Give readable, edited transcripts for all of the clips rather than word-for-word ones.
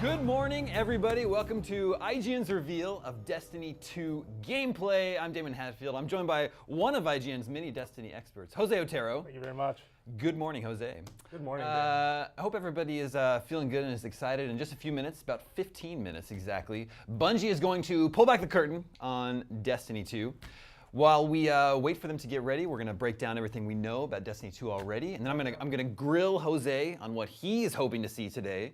Good morning, everybody. Welcome to IGN's reveal of Destiny 2 gameplay. I'm Damon Hatfield. I'm joined by one of IGN's many Destiny experts, Jose Otero. Thank you very much. Good morning, Jose. Good morning, I hope everybody is feeling good and is excited. In just a few minutes, about 15 minutes exactly, Bungie is going to pull back the curtain on Destiny 2. While we wait for them to get ready, we're going to break down everything we know about Destiny 2 already, and then I'm going to grill Jose on what he is hoping to see today.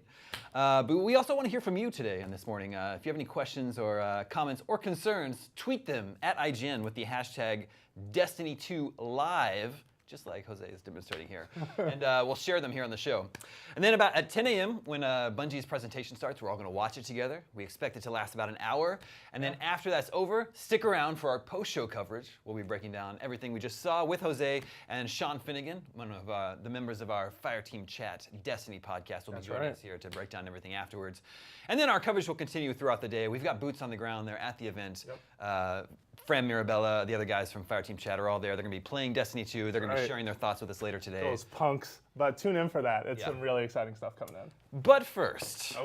But we also want to hear from you today and this morning. If you have any questions or comments or concerns, tweet them at IGN with the hashtag Destiny2Live. Just like Jose is demonstrating here. And we'll share them here on the show. And then about at 10 a.m. when Bungie's presentation starts, we're all going to watch it together. We expect it to last about an hour. And then after that's over, stick around for our post-show coverage. We'll be breaking down everything we just saw with Jose and Sean Finnegan, one of the members of our Fireteam Chat Destiny podcast, will be joining us here to break down everything afterwards. And then our coverage will continue throughout the day. We've got boots on the ground there at the event. Fran Mirabella, the other guys from Fireteam Chat are all there. They're going to be playing Destiny 2. They're going to be sharing their thoughts with us later today. Those punks. But tune in for that. It's some really exciting stuff coming in. But first,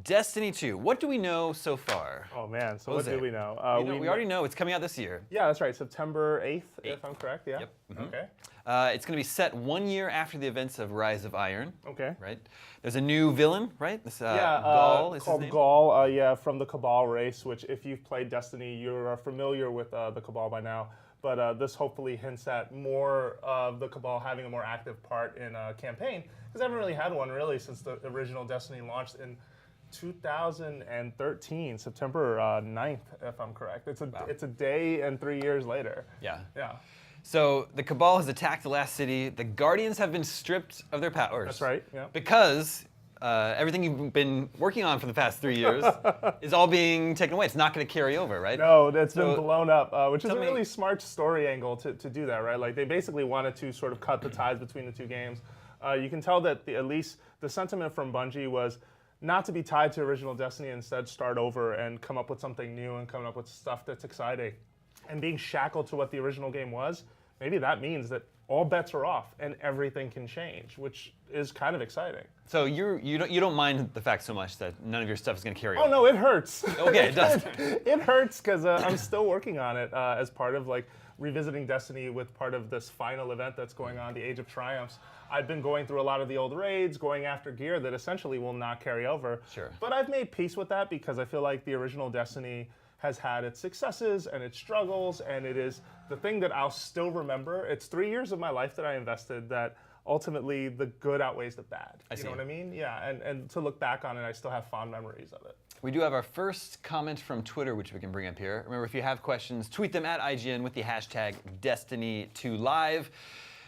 Destiny 2. What do we know so far? Oh, man. So Jose, what do we know? We already know it's coming out this year. Yeah, that's right. September 8th, if I'm correct. Yeah. Yep. Mm-hmm. Okay. It's going to be set 1 year after the events of Rise of Iron. Okay. Right? There's a new villain, right? This, Ghaul is called his name? Ghaul, from the Cabal race, which if you've played Destiny, you're familiar with the Cabal by now. But this hopefully hints at more of the Cabal having a more active part in a campaign, because I haven't really had one really since the original Destiny launched in 2013, September 9th, if I'm correct. It's a day and 3 years later. Yeah. Yeah. So the Cabal has attacked the last city. The Guardians have been stripped of their powers. That's right, yeah. Because everything you've been working on for the past 3 years is all being taken away. It's not going to carry over, right? No, that's been blown up, which is a really smart story angle to do that, right? Like, they basically wanted to sort of cut the ties between the two games. You can tell that at least the sentiment from Bungie was not to be tied to original Destiny, instead start over and come up with something new and come up with stuff that's exciting. And being shackled to what the original game was, maybe that means that all bets are off and everything can change, which is kind of exciting. So you don't mind the fact so much that none of your stuff is going to carry Oh, over? no, it hurts. Okay, it does. It hurts because I'm still working on it as part of revisiting Destiny with part of this final event that's going on, the Age of Triumphs. I've been going through a lot of the old raids, going after gear that essentially will not carry over. Sure. But I've made peace with that because I feel like the original Destiny has had its successes and its struggles, and it is the thing that I'll still remember. It's 3 years of my life that I invested that ultimately the good outweighs the bad. You know what I mean? Yeah, and to look back on it, I still have fond memories of it. We do have our first comment from Twitter, which we can bring up here. Remember, if you have questions, tweet them at IGN with the hashtag Destiny2Live.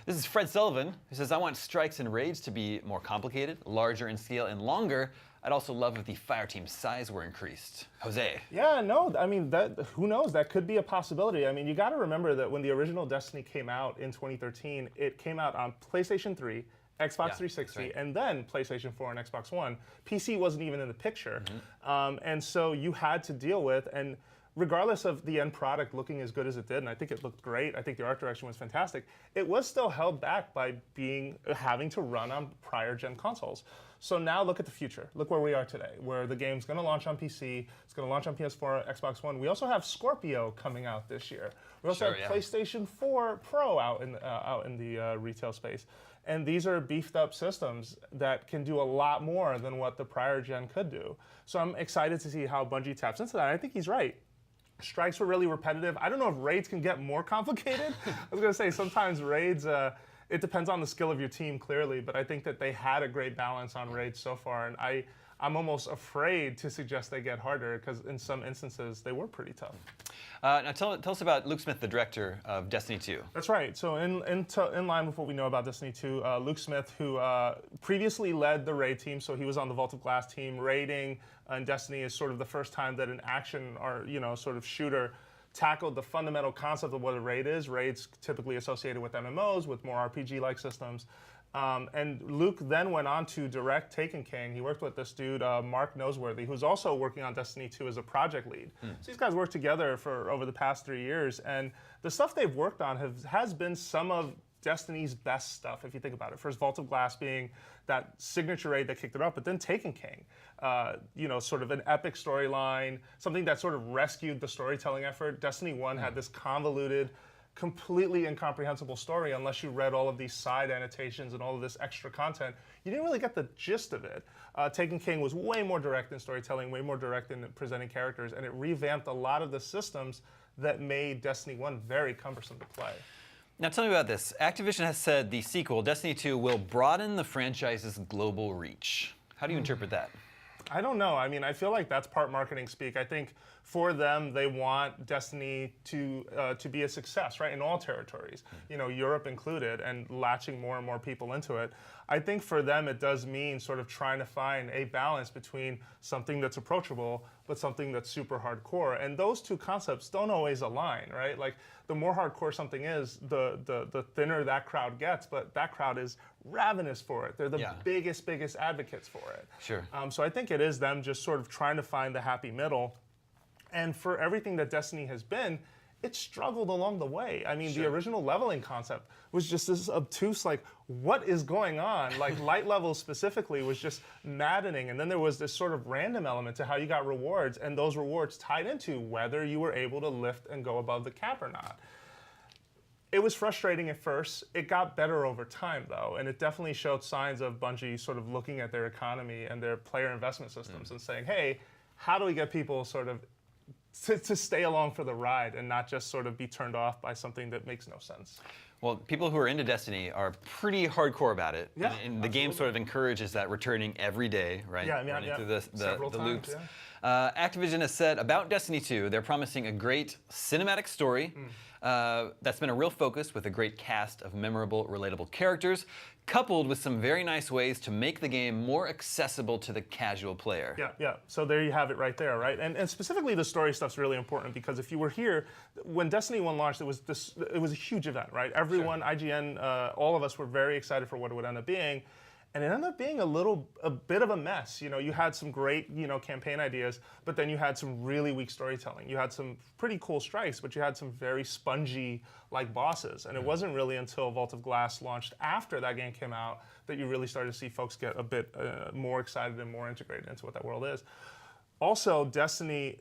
This is Fred Sullivan, who says, I want strikes and raids to be more complicated, larger in scale, and longer. I'd also love if the Fireteam size were increased. Jose. Yeah, no, I mean, who knows? That could be a possibility. I mean, you got to remember that when the original Destiny came out in 2013, it came out on PlayStation 3, Xbox 360, and then PlayStation 4 and Xbox One. PC wasn't even in the picture. And so you had to deal with, and regardless of the end product looking as good as it did, and I think it looked great, I think the art direction was fantastic, it was still held back by having to run on prior gen consoles. So now look at the future. Look where we are today, where the game's going to launch on PC, it's going to launch on PS4, Xbox One. We also have Scorpio coming out this year. We also have PlayStation 4 Pro out in the retail space. And these are beefed up systems that can do a lot more than what the prior gen could do. So I'm excited to see how Bungie taps into that. I think he's right. Strikes were really repetitive. I don't know if raids can get more complicated. I was going to say sometimes raids, it depends on the skill of your team, clearly, but I think that they had a great balance on raids so far, and I'm almost afraid to suggest they get harder, because in some instances, they were pretty tough. Now tell us about Luke Smith, the director of Destiny 2. That's right. So in line with what we know about Destiny 2, Luke Smith, who previously led the raid team, so he was on the Vault of Glass team. Raiding in Destiny is sort of the first time that an action or sort of shooter tackled the fundamental concept of what a raid is. Raids typically associated with MMOs, with more RPG-like systems. And Luke then went on to direct Taken King. He worked with this dude, Mark Noseworthy, who's also working on Destiny 2 as a project lead. So these guys worked together for over the past 3 years, and the stuff they've worked on has been some of Destiny's best stuff, if you think about it. First, Vault of Glass being that signature raid that kicked it up, but then Taken King, sort of an epic storyline, something that sort of rescued the storytelling effort. Destiny 1 had this convoluted, completely incomprehensible story unless you read all of these side annotations and all of this extra content. You didn't really get the gist of it. Taken King was way more direct in storytelling, way more direct in presenting characters, and it revamped a lot of the systems that made Destiny 1 very cumbersome to play. Now tell me about this. Activision has said the sequel, Destiny 2, will broaden the franchise's global reach. How do you interpret that? I don't know. I mean, I feel like that's part marketing speak. I think for them, they want Destiny to be a success, right, in all territories, Europe included, and latching more and more people into it. I think for them, it does mean sort of trying to find a balance between something that's approachable, but something that's super hardcore. And those two concepts don't always align, right? Like, the more hardcore something is, the thinner that crowd gets, but that crowd is ravenous for it. They're the biggest advocates for it. Sure. So I think it is them just sort of trying to find the happy middle. And for everything that Destiny has been, it struggled along the way. I mean, the original leveling concept was just this obtuse, like, what is going on? Like, light levels specifically was just maddening. And then there was this sort of random element to how you got rewards, and those rewards tied into whether you were able to lift and go above the cap or not. It was frustrating at first. It got better over time, though, and it definitely showed signs of Bungie sort of looking at their economy and their player investment systems and saying, hey, how do we get people sort of to stay along for the ride and not just sort of be turned off by something that makes no sense? Well, people who are into Destiny are pretty hardcore about it. Yeah, and the game sort of encourages that returning every day, right? Running through the loops. Activision has said about Destiny 2, they're promising a great cinematic story that's been a real focus with a great cast of memorable, relatable characters, coupled with some very nice ways to make the game more accessible to the casual player. Yeah. So there you have it right there, right? And specifically the story stuff's really important because if you were here, when Destiny 1 launched, it was a huge event, right? Everyone, IGN, all of us were very excited for what it would end up being. And it ended up being a bit of a mess. You had some great, campaign ideas, but then you had some really weak storytelling. You had some pretty cool strikes, but you had some very spongy, bosses. And it wasn't really until Vault of Glass launched after that game came out that you really started to see folks get a bit more excited and more integrated into what that world is. Also, Destiny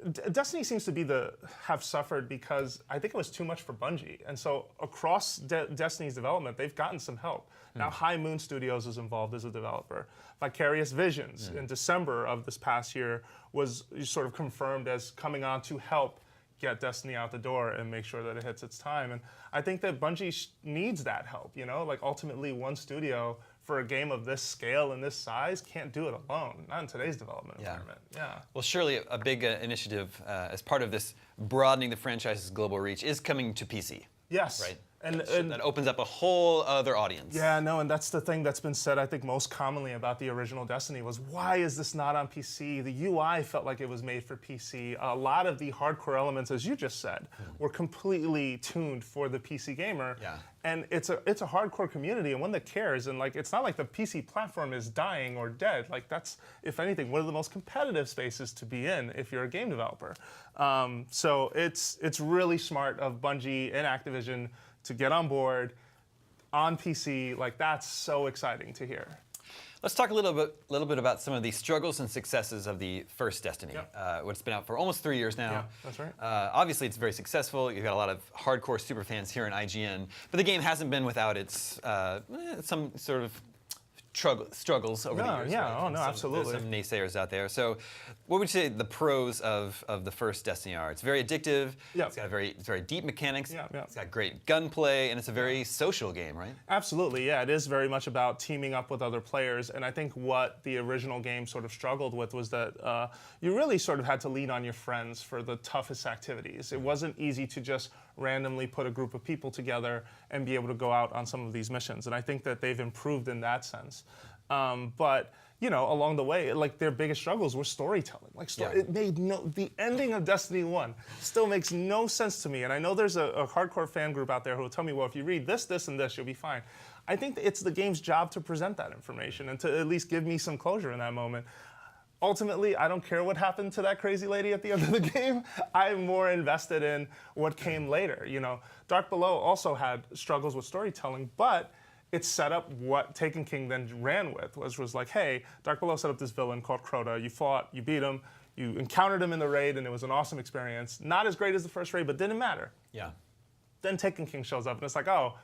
seems to have suffered because I think it was too much for Bungie. And so across Destiny's development, they've gotten some help. Now High Moon Studios is involved as a developer. Vicarious Visions in December of this past year was sort of confirmed as coming on to help get Destiny out the door and make sure that it hits its time. And I think that Bungie needs that help, ultimately one studio for a game of this scale and this size can't do it alone, not in today's development environment. Yeah. Well, surely a big initiative as part of this broadening the franchise's global reach is coming to PC. Yes. Right. And that opens up a whole other audience. Yeah, no, and that's the thing that's been said, I think, most commonly about the original Destiny was, why is this not on PC? The UI felt like it was made for PC. A lot of the hardcore elements, as you just said, were completely tuned for the PC gamer. Yeah. And it's a hardcore community, and one that cares. And it's not like the PC platform is dying or dead. That's, if anything, one of the most competitive spaces to be in if you're a game developer. So it's really smart of Bungie and Activision to get on board on PC. That's so exciting to hear. Let's talk a little bit about some of the struggles and successes of the first Destiny. It's been out for almost 3 years now. Yeah, that's right. Obviously, it's very successful. You've got a lot of hardcore super fans here in IGN, but the game hasn't been without its some sort of struggles over the years. Yeah, right? Absolutely. There's some naysayers out there. So what would you say the pros of the first Destiny are? It's very addictive. Yeah. It's very deep mechanics. Yeah. It's got great gunplay, and it's a very social game, right? Absolutely, yeah. It is very much about teaming up with other players, and I think what the original game sort of struggled with was that you really sort of had to lean on your friends for the toughest activities. It wasn't easy to just randomly put a group of people together and be able to go out on some of these missions, and I think that they've improved in that sense. But along the way, their biggest struggles were storytelling. It made the ending of Destiny 1 still makes no sense to me. And I know there's a hardcore fan group out there who will tell me, well, if you read this, this, and this, you'll be fine. I think it's the game's job to present that information and to at least give me some closure in that moment. ultimately, I don't care what happened to that crazy lady at the end of the game. I'm more invested in what came later. You know, Dark Below also had struggles with storytelling, but it set up what Taken King then ran with, was like, hey, Dark Below set up this villain called Crota. You fought, you beat him, you encountered him in the raid, and it was an awesome experience. Not as great as the first raid, but didn't matter. Yeah. Then Taken King shows up, and it's like, oh,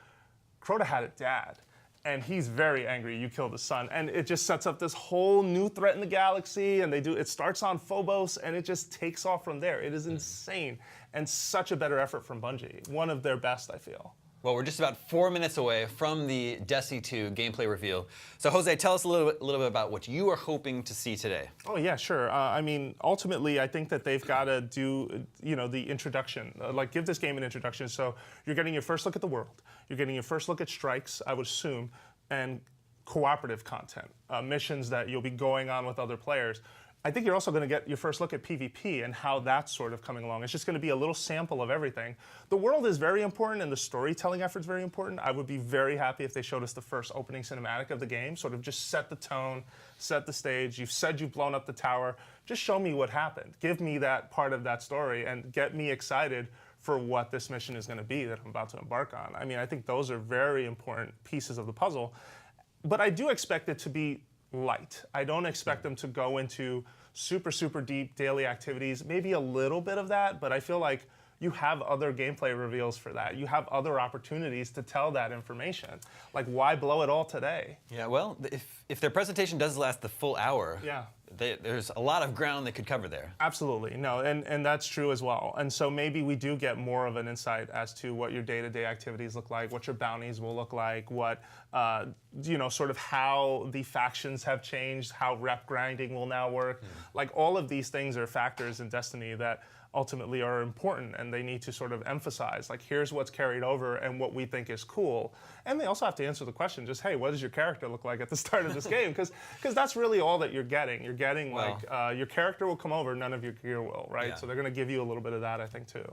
Crota had a dad, and he's very angry you killed his son. And it just sets up this whole new threat in the galaxy, and it starts on Phobos, and it just takes off from there. It is insane, and such a better effort from Bungie. One of their best, I feel. Well, we're just about 4 minutes away from the Destiny 2 gameplay reveal. So, Jose, tell us a little bit about what you are hoping to see today. Oh yeah, sure. I mean, ultimately, I think that they've got to do, the introduction, like give this game an introduction. So you're getting your first look at the world. You're getting your first look at strikes, I would assume, and cooperative content, missions that you'll be going on with other players. I think you're also going to get your first look at PvP and how that's sort of coming along. It's just going to be a little sample of everything. The world is very important and the storytelling effort is very important. I would be very happy if they showed us the first opening cinematic of the game, sort of just set the tone, set the stage. You've said you've blown up the tower. Just show me what happened. Give me that part of that story and get me excited for what this mission is going to be that I'm about to embark on. I mean, I think those are very important pieces of the puzzle. But I do expect it to be light. I don't expect them to go into super, super deep daily activities. Maybe a little bit of that, but I feel like you have other gameplay reveals for that. You have other opportunities to tell that information. Like, why blow it all today? Yeah, well, if their presentation does last the full hour, yeah, there's a lot of ground they could cover there. Absolutely, no, and that's true as well. And so maybe we do get more of an insight as to what your day-to-day activities look like, what your bounties will look like, what, sort of how the factions have changed, how rep grinding will now work. Like, all of these things are factors in Destiny that ultimately are important, and they need to sort of emphasize, like, here's what's carried over and what we think is cool. And they also have to answer the question, just, hey, what does your character look like at the start of this game? Because that's really all that you're getting. You're getting, well, like, your character will come over, none of your gear will, right? Yeah. So they're going to give you a little bit of that, I think, too.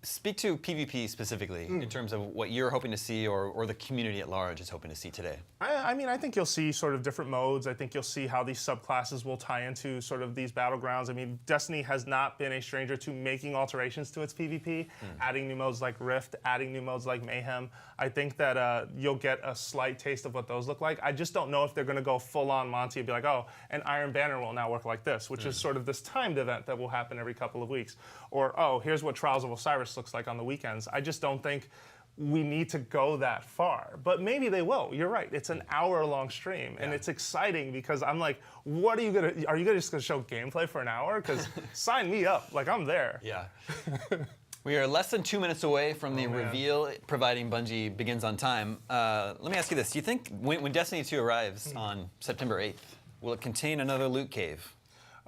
Speak to PvP specifically in terms of what you're hoping to see or the community at large is hoping to see today. I mean, I think you'll see sort of different modes. I think you'll see how these subclasses will tie into sort of these battlegrounds. I mean, Destiny has not been a stranger to making alterations to its PvP, adding new modes like Rift, adding new modes like Mayhem. I think that you'll get a slight taste of what those look like. I just don't know if they're going to go full-on Monty and be like, oh, an Iron Banner will now work like this, which is sort of this timed event that will happen every couple of weeks. Or, oh, here's what Trials of Osiris looks like on the weekends. I just don't think we need to go that far. But maybe they will. You're right. It's an hour-long stream, and it's exciting because I'm like, what are you just gonna show gameplay for an hour? Because sign me up. Like, I'm there. Yeah. We are less than 2 minutes away from the reveal, providing Bungie begins on time. Let me ask you this. Do you think when Destiny 2 arrives on September 8th, will it contain another loot cave?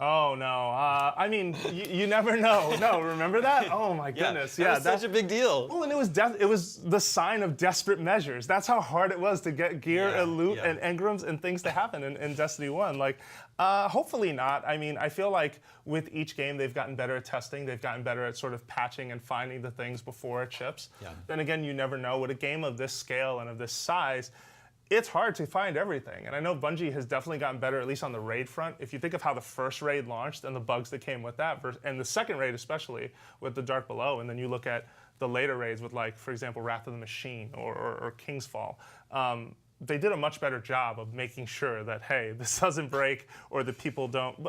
Oh, no. I mean, you never know. No, remember that? Oh, my goodness. Yeah, that's such a big deal. Well, and it was the sign of desperate measures. That's how hard it was to get gear and loot and engrams and things to happen in Destiny 1. Like, hopefully not. I mean, I feel like with each game, they've gotten better at testing. They've gotten better at sort of patching and finding the things before it ships. Yeah. Then again, you never know. With a game of this scale and of this size, it's hard to find everything. And I know Bungie has definitely gotten better, at least on the raid front. If you think of how the first raid launched and the bugs that came with that, and the second raid especially with the Dark Below, and then you look at the later raids with, like, for example, Wrath of the Machine or King's Fall, they did a much better job of making sure that, hey, this doesn't break or that people don't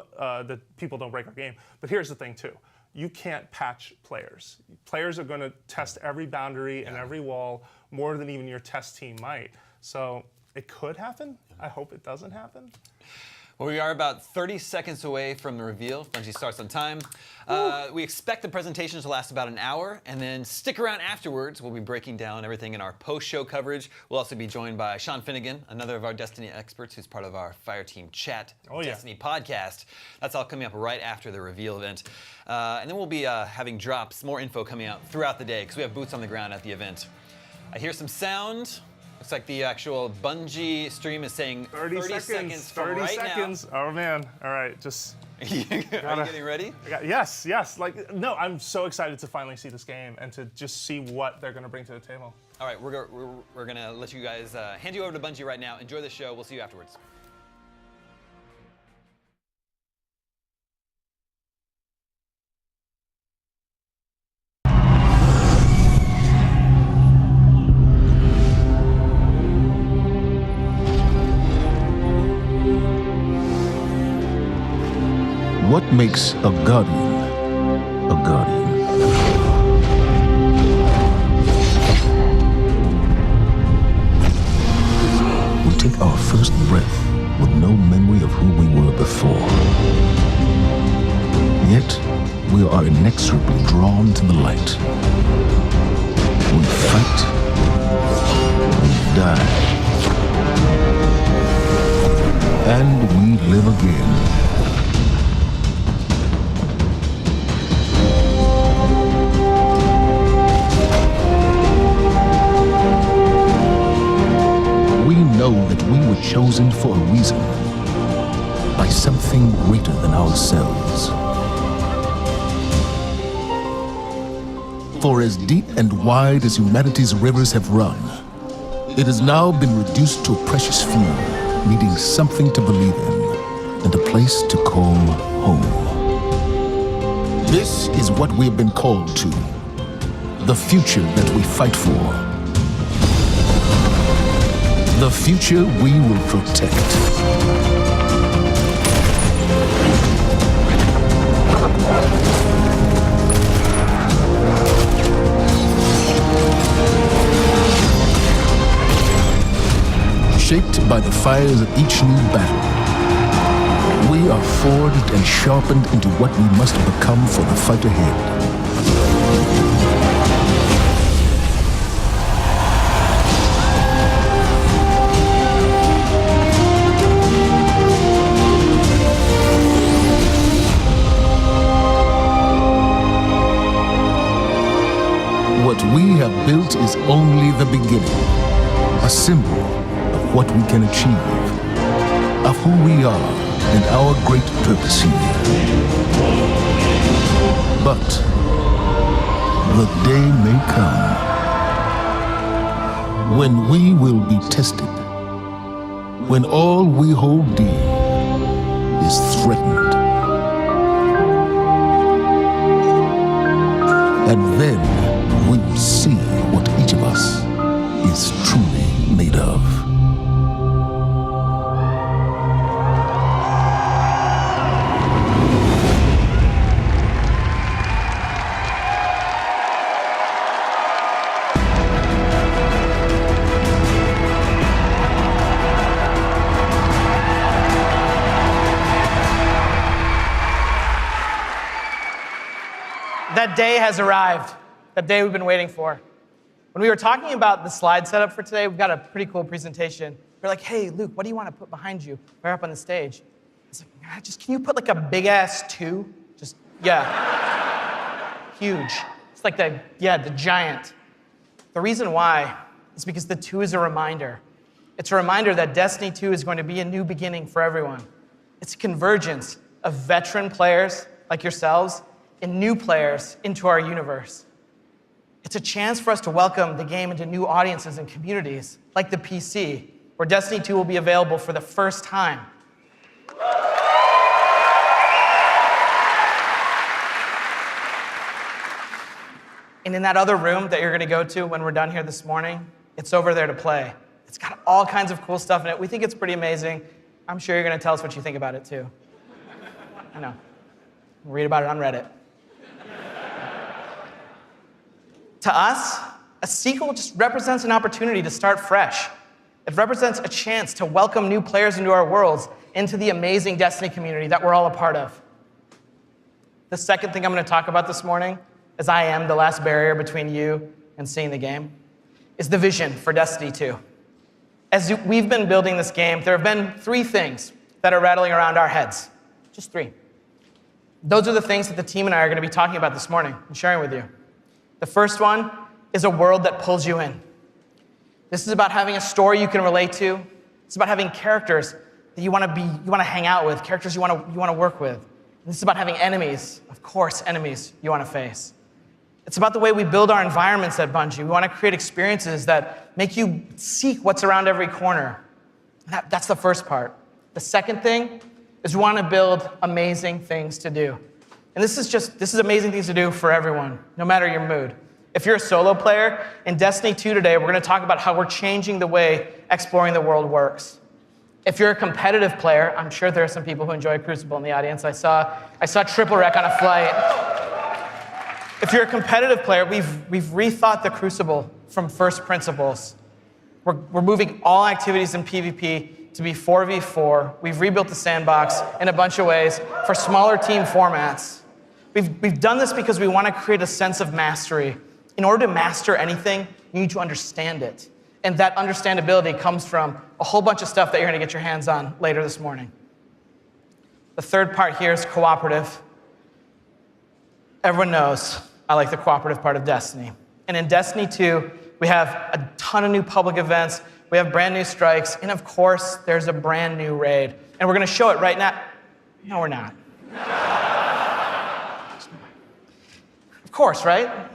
break our game. But here's the thing, too. You can't patch players. Players are going to test every boundary and every wall more than even your test team might. So it could happen. I hope it doesn't happen. Well, we are about 30 seconds away from the reveal. Bungie starts on time. We expect the presentation to last about an hour, and then stick around afterwards. We'll be breaking down everything in our post-show coverage. We'll also be joined by Sean Finnegan, another of our Destiny experts who's part of our Fireteam Chat Destiny podcast. That's all coming up right after the reveal event. And then we'll be having drops, more info coming out throughout the day because we have boots on the ground at the event. I hear some sound. Looks like the actual Bungie stream is saying 30 seconds from 30 seconds. Now. Oh, man. All right, just... Are you getting ready? Yes. Like, no, I'm so excited to finally see this game and to just see what they're going to bring to the table. All right, we're going to let you guys hand you over to Bungie right now. Enjoy the show. We'll see you afterwards. what makes a guardian a guardian? We take our first breath with no memory of who we were before. Yet, we are inexorably drawn to the light. We fight, we die, and we live again. We know that we were chosen for a reason, by something greater than ourselves. For as deep and wide as humanity's rivers have run, it has now been reduced to a precious few, needing something to believe in and a place to call home. This is what we have been called to, the future that we fight for. The future we will protect. Shaped by the fires of each new battle, we are forged and sharpened into what we must become for the fight ahead. What we have built is only the beginning, a symbol of what we can achieve, of who we are and our great purpose here. But the day may come when we will be tested, when all we hold dear is threatened. And then we will see what each of us is truly made of. That day has arrived. That day we've been waiting for. When we were talking about the slide setup for today, we've got a pretty cool presentation. We're like, hey, Luke, what do you want to put behind you? We're up on the stage. It's like, just can you put like a big ass 2? Just, yeah. Huge. It's like the giant. The reason why is because the 2 is a reminder. It's a reminder that Destiny 2 is going to be a new beginning for everyone. It's a convergence of veteran players like yourselves and new players into our universe. It's a chance for us to welcome the game into new audiences and communities, like the PC, where Destiny 2 will be available for the first time. And in that other room that you're gonna go to when we're done here this morning, it's over there to play. It's got all kinds of cool stuff in it. We think it's pretty amazing. I'm sure you're gonna tell us what you think about it too. I know. Read about it on Reddit. To us, a sequel just represents an opportunity to start fresh. It represents a chance to welcome new players into our worlds, into the amazing Destiny community that we're all a part of. The second thing I'm going to talk about this morning, as I am the last barrier between you and seeing the game, is the vision for Destiny 2. As we've been building this game, there have been 3 things that are rattling around our heads. Just 3. Those are the things that the team and I are going to be talking about this morning and sharing with you. The first one is a world that pulls you in. This is about having a story you can relate to. It's about having characters that you want to hang out with, characters you want to work with. This is about having enemies, of course, enemies you want to face. It's about the way we build our environments at Bungie. We want to create experiences that make you seek what's around every corner. That's the first part. The second thing is we want to build amazing things to do. And this is amazing things to do for everyone, no matter your mood. If you're a solo player, in Destiny 2 today, we're going to talk about how we're changing the way exploring the world works. If you're a competitive player, I'm sure there are some people who enjoy Crucible in the audience. I saw Triple Wreck on a flight. If you're a competitive player, we've rethought the Crucible from first principles. We're moving all activities in PvP to be 4v4. We've rebuilt the sandbox in a bunch of ways for smaller team formats. We've done this because we want to create a sense of mastery. In order to master anything, you need to understand it. And that understandability comes from a whole bunch of stuff that you're going to get your hands on later this morning. The third part here is cooperative. Everyone knows I like the cooperative part of Destiny. And in Destiny 2, we have a ton of new public events, we have brand new strikes, and of course, there's a brand new raid. And we're going to show it right now. No, we're not. Of course, right?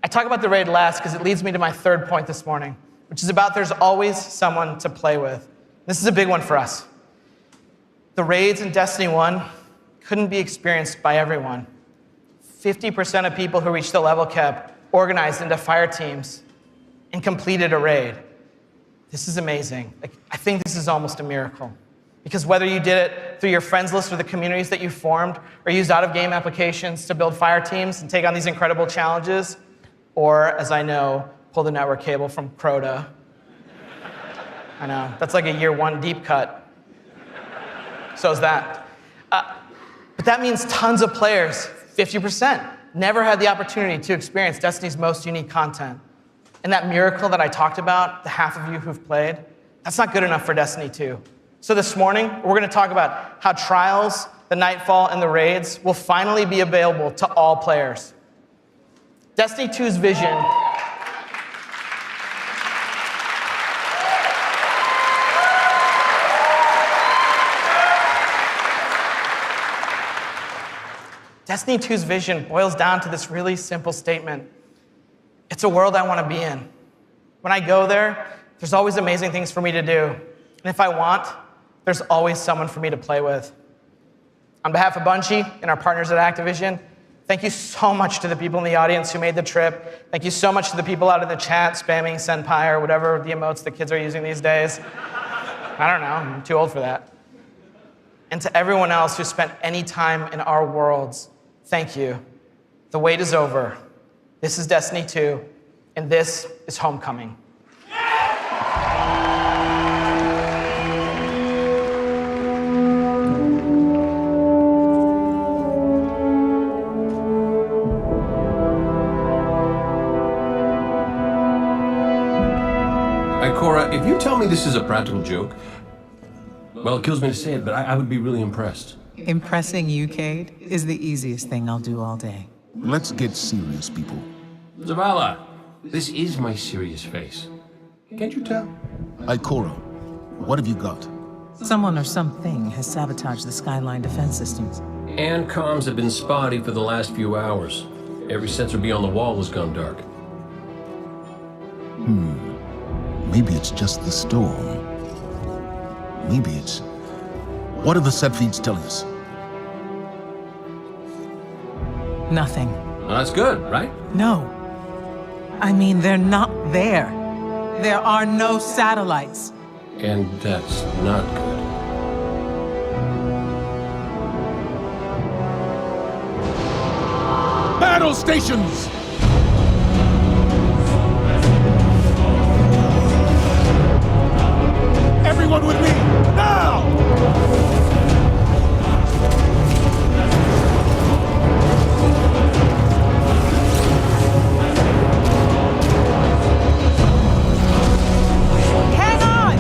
I talk about the raid last because it leads me to my third point this morning, which is about there's always someone to play with. This is a big one for us. The raids in Destiny 1 couldn't be experienced by everyone. 50% of people who reached the level cap organized into fire teams and completed a raid. This is amazing. I think this is almost a miracle. Because whether you did it through your friends list or the communities that you formed, or used out-of-game applications to build fire teams and take on these incredible challenges, or, as I know, pull the network cable from Crota. I know, that's like a year one deep cut. So is that. But that means tons of players, 50%, never had the opportunity to experience Destiny's most unique content. And that miracle that I talked about, the half of you who've played, that's not good enough for Destiny 2. So this morning, we're going to talk about how Trials, the Nightfall, and the raids will finally be available to all players. Destiny 2's vision Destiny 2's vision boils down to this really simple statement. It's a world I want to be in. When I go there, there's always amazing things for me to do. And if I want, there's always someone for me to play with. On behalf of Bungie and our partners at Activision, thank you so much to the people in the audience who made the trip. Thank you so much to the people out in the chat spamming Senpai or whatever the emotes the kids are using these days. I don't know, I'm too old for that. And to everyone else who spent any time in our worlds, thank you. The wait is over. This is Destiny 2, and this is Homecoming. Ikora, if you tell me this is a practical joke, well, it kills me to say it, but I would be really impressed. Impressing you, Cade, is the easiest thing I'll do all day. Let's get serious, people. Zavala, this is my serious face. Can't you tell? Ikora, what have you got? Someone or something has sabotaged the Skyline defense systems. And comms have been spotty for the last few hours. Every sensor beyond the wall has gone dark. Maybe it's just the storm. Maybe it's... What are the set feeds telling us? Nothing. Well, that's good, right? No. I mean, they're not there. There are no satellites. And that's not good. Battle stations! Everyone with me, now! Hang on!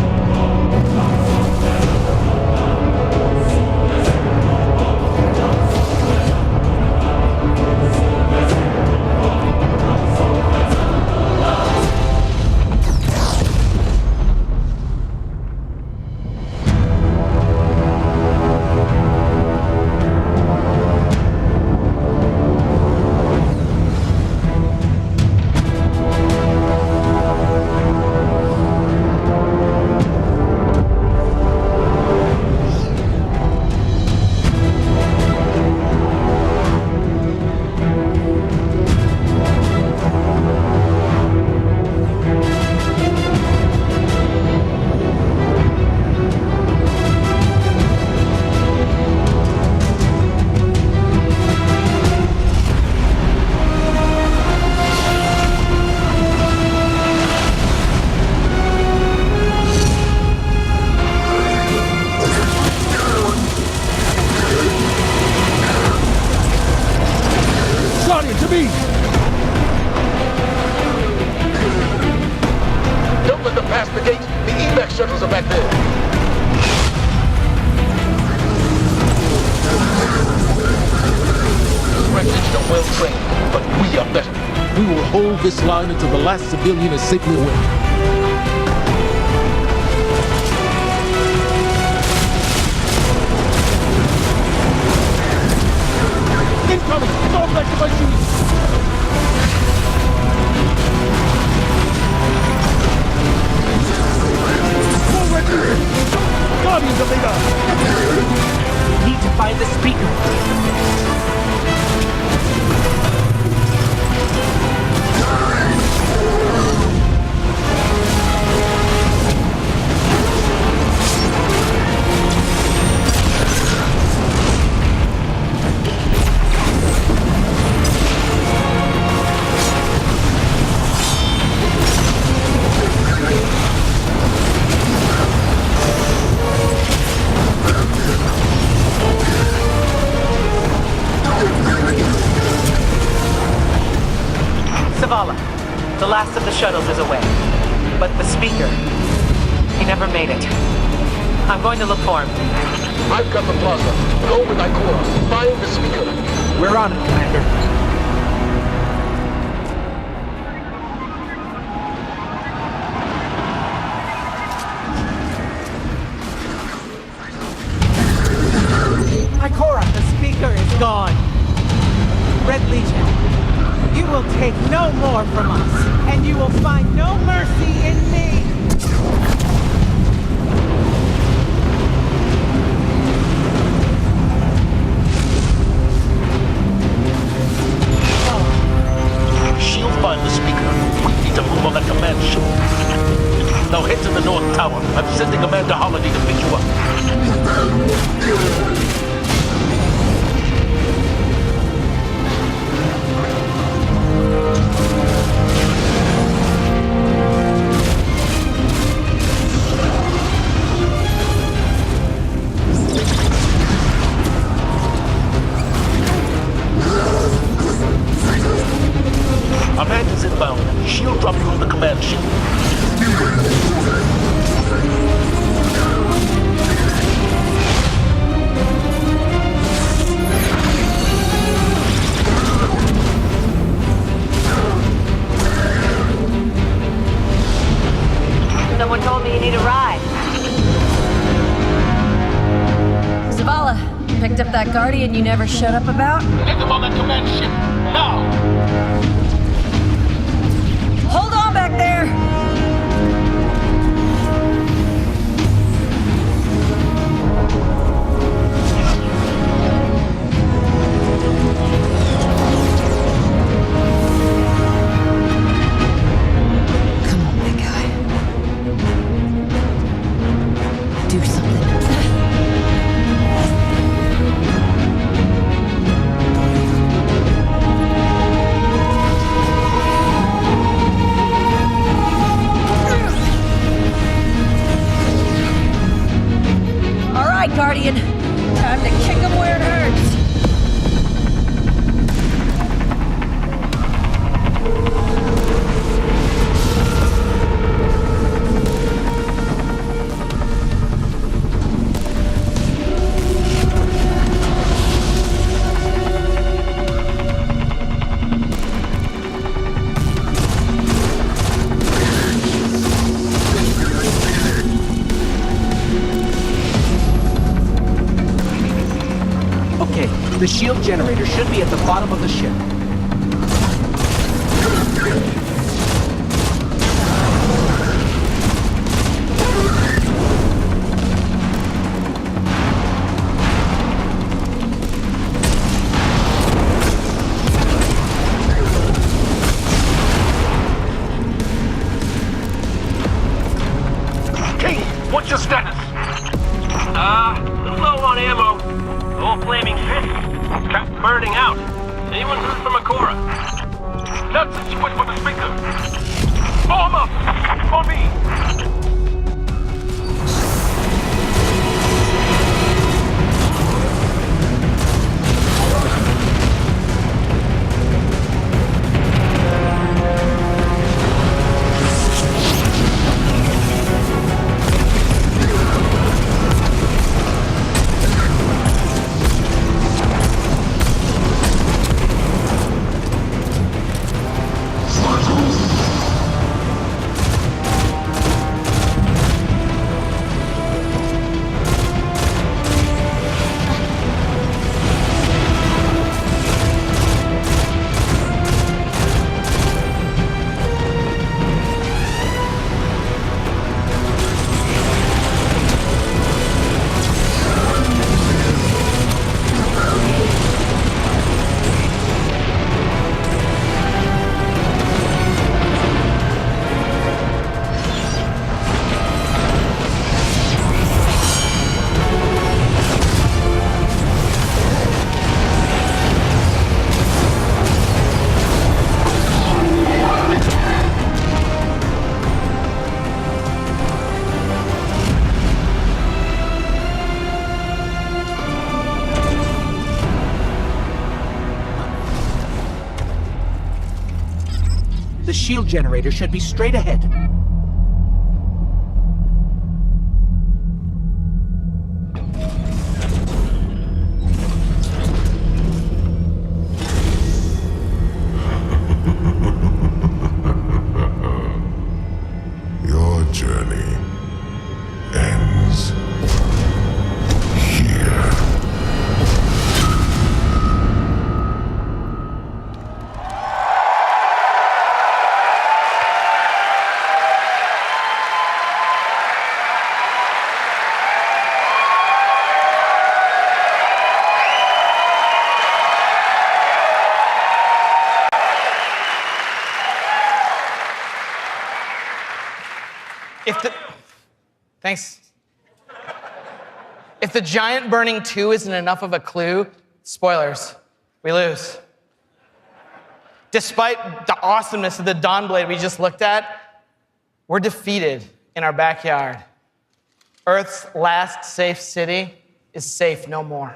trained, but we are better. We will hold this line until the last civilian is safely away. Incoming! Fall back to my shoes! Forward! Guardians of Leader! Need to find the speaker. Zavala, the last of the shuttles is away. But the speaker, he never made it. I'm going to look for him. I've got the plaza. Go with Ikora. Find the speaker. We're on it, Commander. Ikora, the speaker is gone. Red Legion, you will take no more from us, and you will find no mercy in me. She'll find the speaker. We need to move on that command ship. Now head to the North Tower. I'm sending Commander Holiday to pick you up. Amanda's inbound. She'll drop you on the command ship. Someone told me you need a ride. Zavala, picked up that Guardian you never shut up about? Get them on that command ship. Now! Hold on back there! Come on, big guy. Do something. Guardian. Time to kick him where it hurts. The shield generator should be at the bottom of the ship. King, what's your status? Low on ammo. All flaming fists. Trapped burning out. Anyone heard from Ikora? Not since you went for the speaker. Form up! For me! shield generator should be straight ahead. Your journey ends here. Thanks. If the giant burning 2 isn't enough of a clue, spoilers, we lose. Despite the awesomeness of the Dawnblade we just looked at, we're defeated in our backyard. Earth's last safe city is safe no more.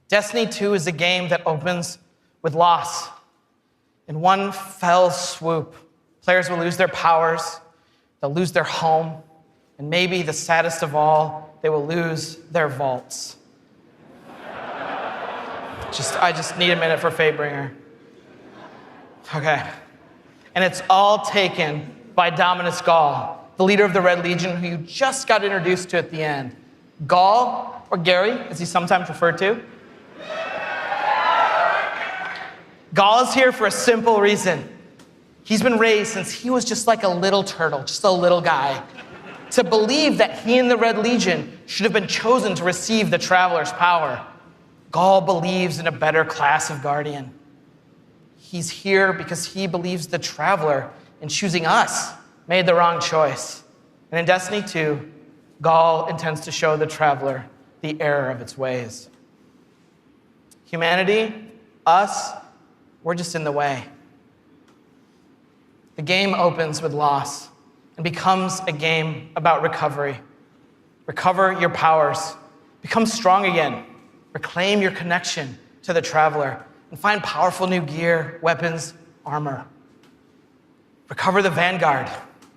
Destiny 2 is a game that opens with loss. In one fell swoop, players will lose their powers, they'll lose their home, and maybe the saddest of all, they will lose their vaults. I just need a minute for Fatebringer. Okay. And it's all taken by Dominus Gall, the leader of the Red Legion, who you just got introduced to at the end. Gall, or Gary, as he's sometimes referred to. Gall is here for a simple reason. He's been raised since he was just like a little turtle, just a little guy, to believe that he and the Red Legion should have been chosen to receive the Traveler's power. Gall believes in a better class of Guardian. He's here because he believes the Traveler, in choosing us, made the wrong choice. And in Destiny 2, Gall intends to show the Traveler the error of its ways. Humanity, us, we're just in the way. The game opens with loss and becomes a game about recovery. Recover your powers, become strong again, reclaim your connection to the Traveler, and find powerful new gear, weapons, armor. Recover the Vanguard,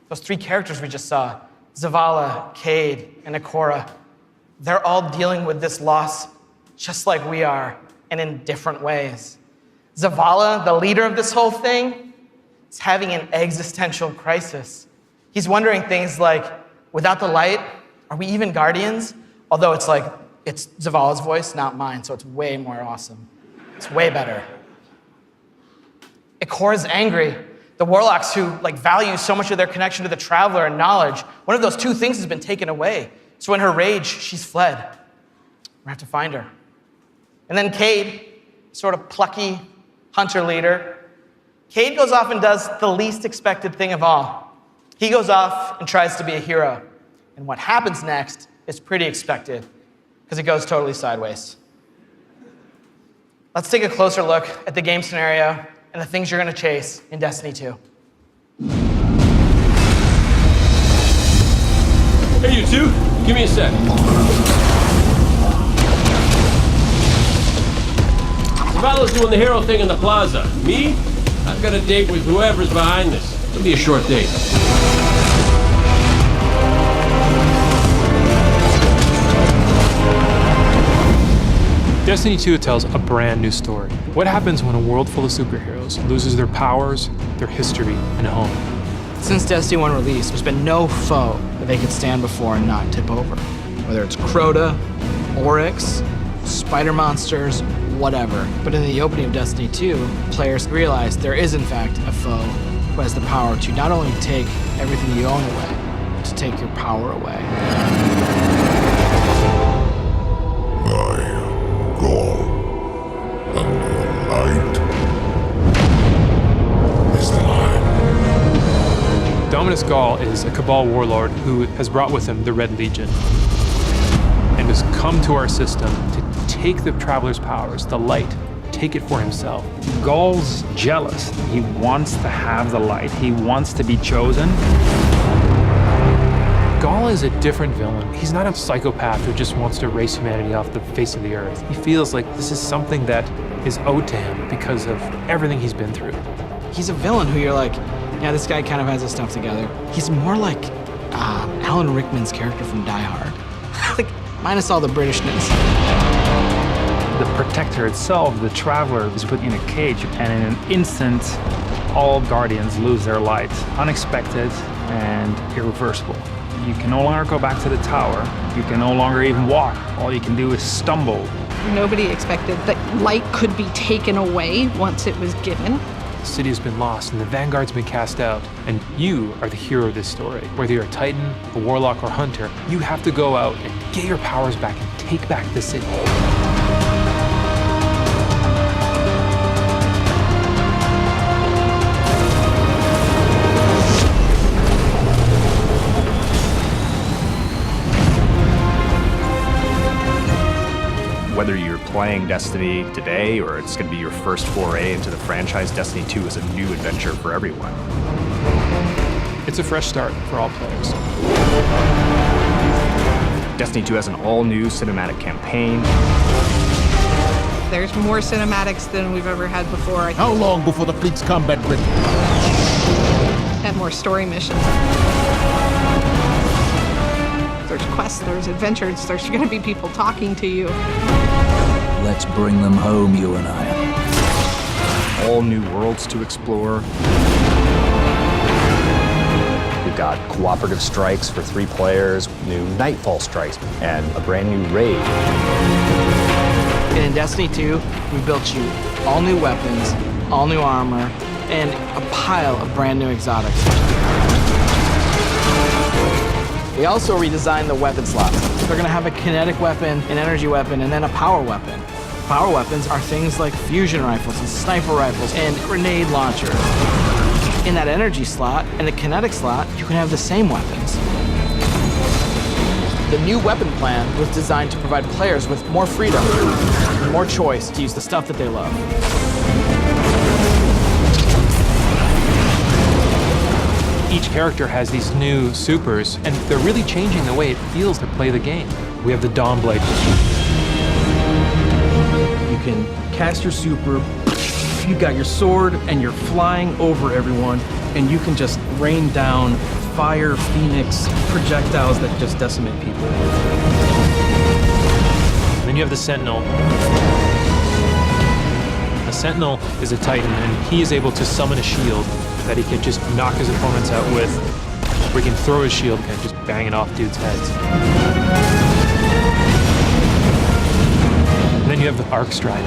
those 3 characters we just saw, Zavala, Cayde, and Ikora. They're all dealing with this loss just like we are, and in different ways. Zavala, the leader of this whole thing, is having an existential crisis. He's wondering things like, without the light, are we even Guardians? Although it's Zavala's voice, not mine, so it's way more awesome. It's way better. Ikora's angry. The Warlocks who value so much of their connection to the Traveler and knowledge, one of those 2 things has been taken away. So in her rage, she's fled. We're gonna have to find her. And then Cayde, sort of plucky hunter leader. Cayde goes off and does the least expected thing of all. He goes off and tries to be a hero. And what happens next is pretty expected, because it goes totally sideways. Let's take a closer look at the game scenario and the things you're going to chase in Destiny 2. Hey, you two, give me a sec. Zavala's doing the hero thing in the plaza. Me? I've got a date with whoever's behind this. It'll be a short date. Destiny 2 tells a brand new story. What happens when a world full of superheroes loses their powers, their history, and home? Since Destiny 1 release, there's been no foe that they could stand before and not tip over. Whether it's Crota, Oryx, spider monsters, whatever. But in the opening of Destiny 2, players realize there is in fact a foe who has the power to not only take everything you own away, but to take your power away. Gall, and your light is mine. Dominus Gall is a Cabal warlord who has brought with him the Red Legion and has come to our system to take the Traveler's powers, the light, take it for himself. Gall's jealous. He wants to have the light. He wants to be chosen. Gall is a different villain. He's not a psychopath who just wants to erase humanity off the face of the earth. He feels like this is something that is owed to him because of everything he's been through. He's a villain who you're like, yeah, this guy kind of has his stuff together. He's more like Alan Rickman's character from Die Hard. Like, minus all the Britishness. The Protector itself, the Traveler, is put in a cage, and in an instant, all Guardians lose their light. Unexpected and irreversible. You can no longer go back to the tower. You can no longer even walk. All you can do is stumble. Nobody expected that light could be taken away once it was given. The city has been lost and the Vanguard's been cast out. And you are the hero of this story. Whether you're a Titan, a Warlock, or Hunter, you have to go out and get your powers back and take back the city. Whether you're playing Destiny today or it's going to be your first foray into the franchise, Destiny 2 is a new adventure for everyone. It's a fresh start for all players. Destiny 2 has an all-new cinematic campaign. There's more cinematics than we've ever had before. How long before the fleet's combat ready? And more story missions. There's quests, there's adventures, there's going to be people talking to you. Let's bring them home, you and I. All new worlds to explore. We've got cooperative strikes for 3 players, new Nightfall strikes, and a brand new raid. And in Destiny 2, we built you all new weapons, all new armor, and a pile of brand new exotics. We also redesigned the weapon slots. They're gonna have a kinetic weapon, an energy weapon, and then a power weapon. Power weapons are things like fusion rifles and sniper rifles and grenade launchers. In that energy slot and the kinetic slot, you can have the same weapons. The new weapon plan was designed to provide players with more freedom and more choice to use the stuff that they love. Each character has these new supers, and they're really changing the way it feels to play the game. We have the Dawnblade. You can cast your super, you've got your sword, and you're flying over everyone, and you can just rain down fire, phoenix, projectiles that just decimate people. And then you have the Sentinel. A Sentinel is a Titan, and he is able to summon a shield that he can just knock his opponents out with, or he can throw his shield and just bang it off dudes' heads. And then you have the Arc Strider.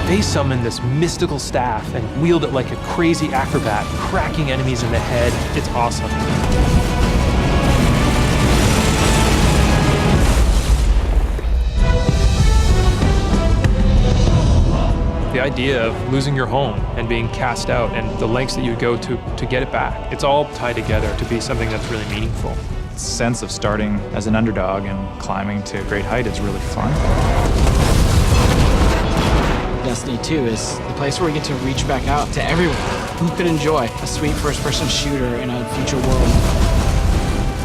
They summon this mystical staff and wield it like a crazy acrobat, cracking enemies in the head. It's awesome. The idea of losing your home and being cast out and the lengths that you go to get it back, it's all tied together to be something that's really meaningful. The sense of starting as an underdog and climbing to a great height is really fun. Destiny 2 is the place where we get to reach back out to everyone who could enjoy a sweet first-person shooter in a future world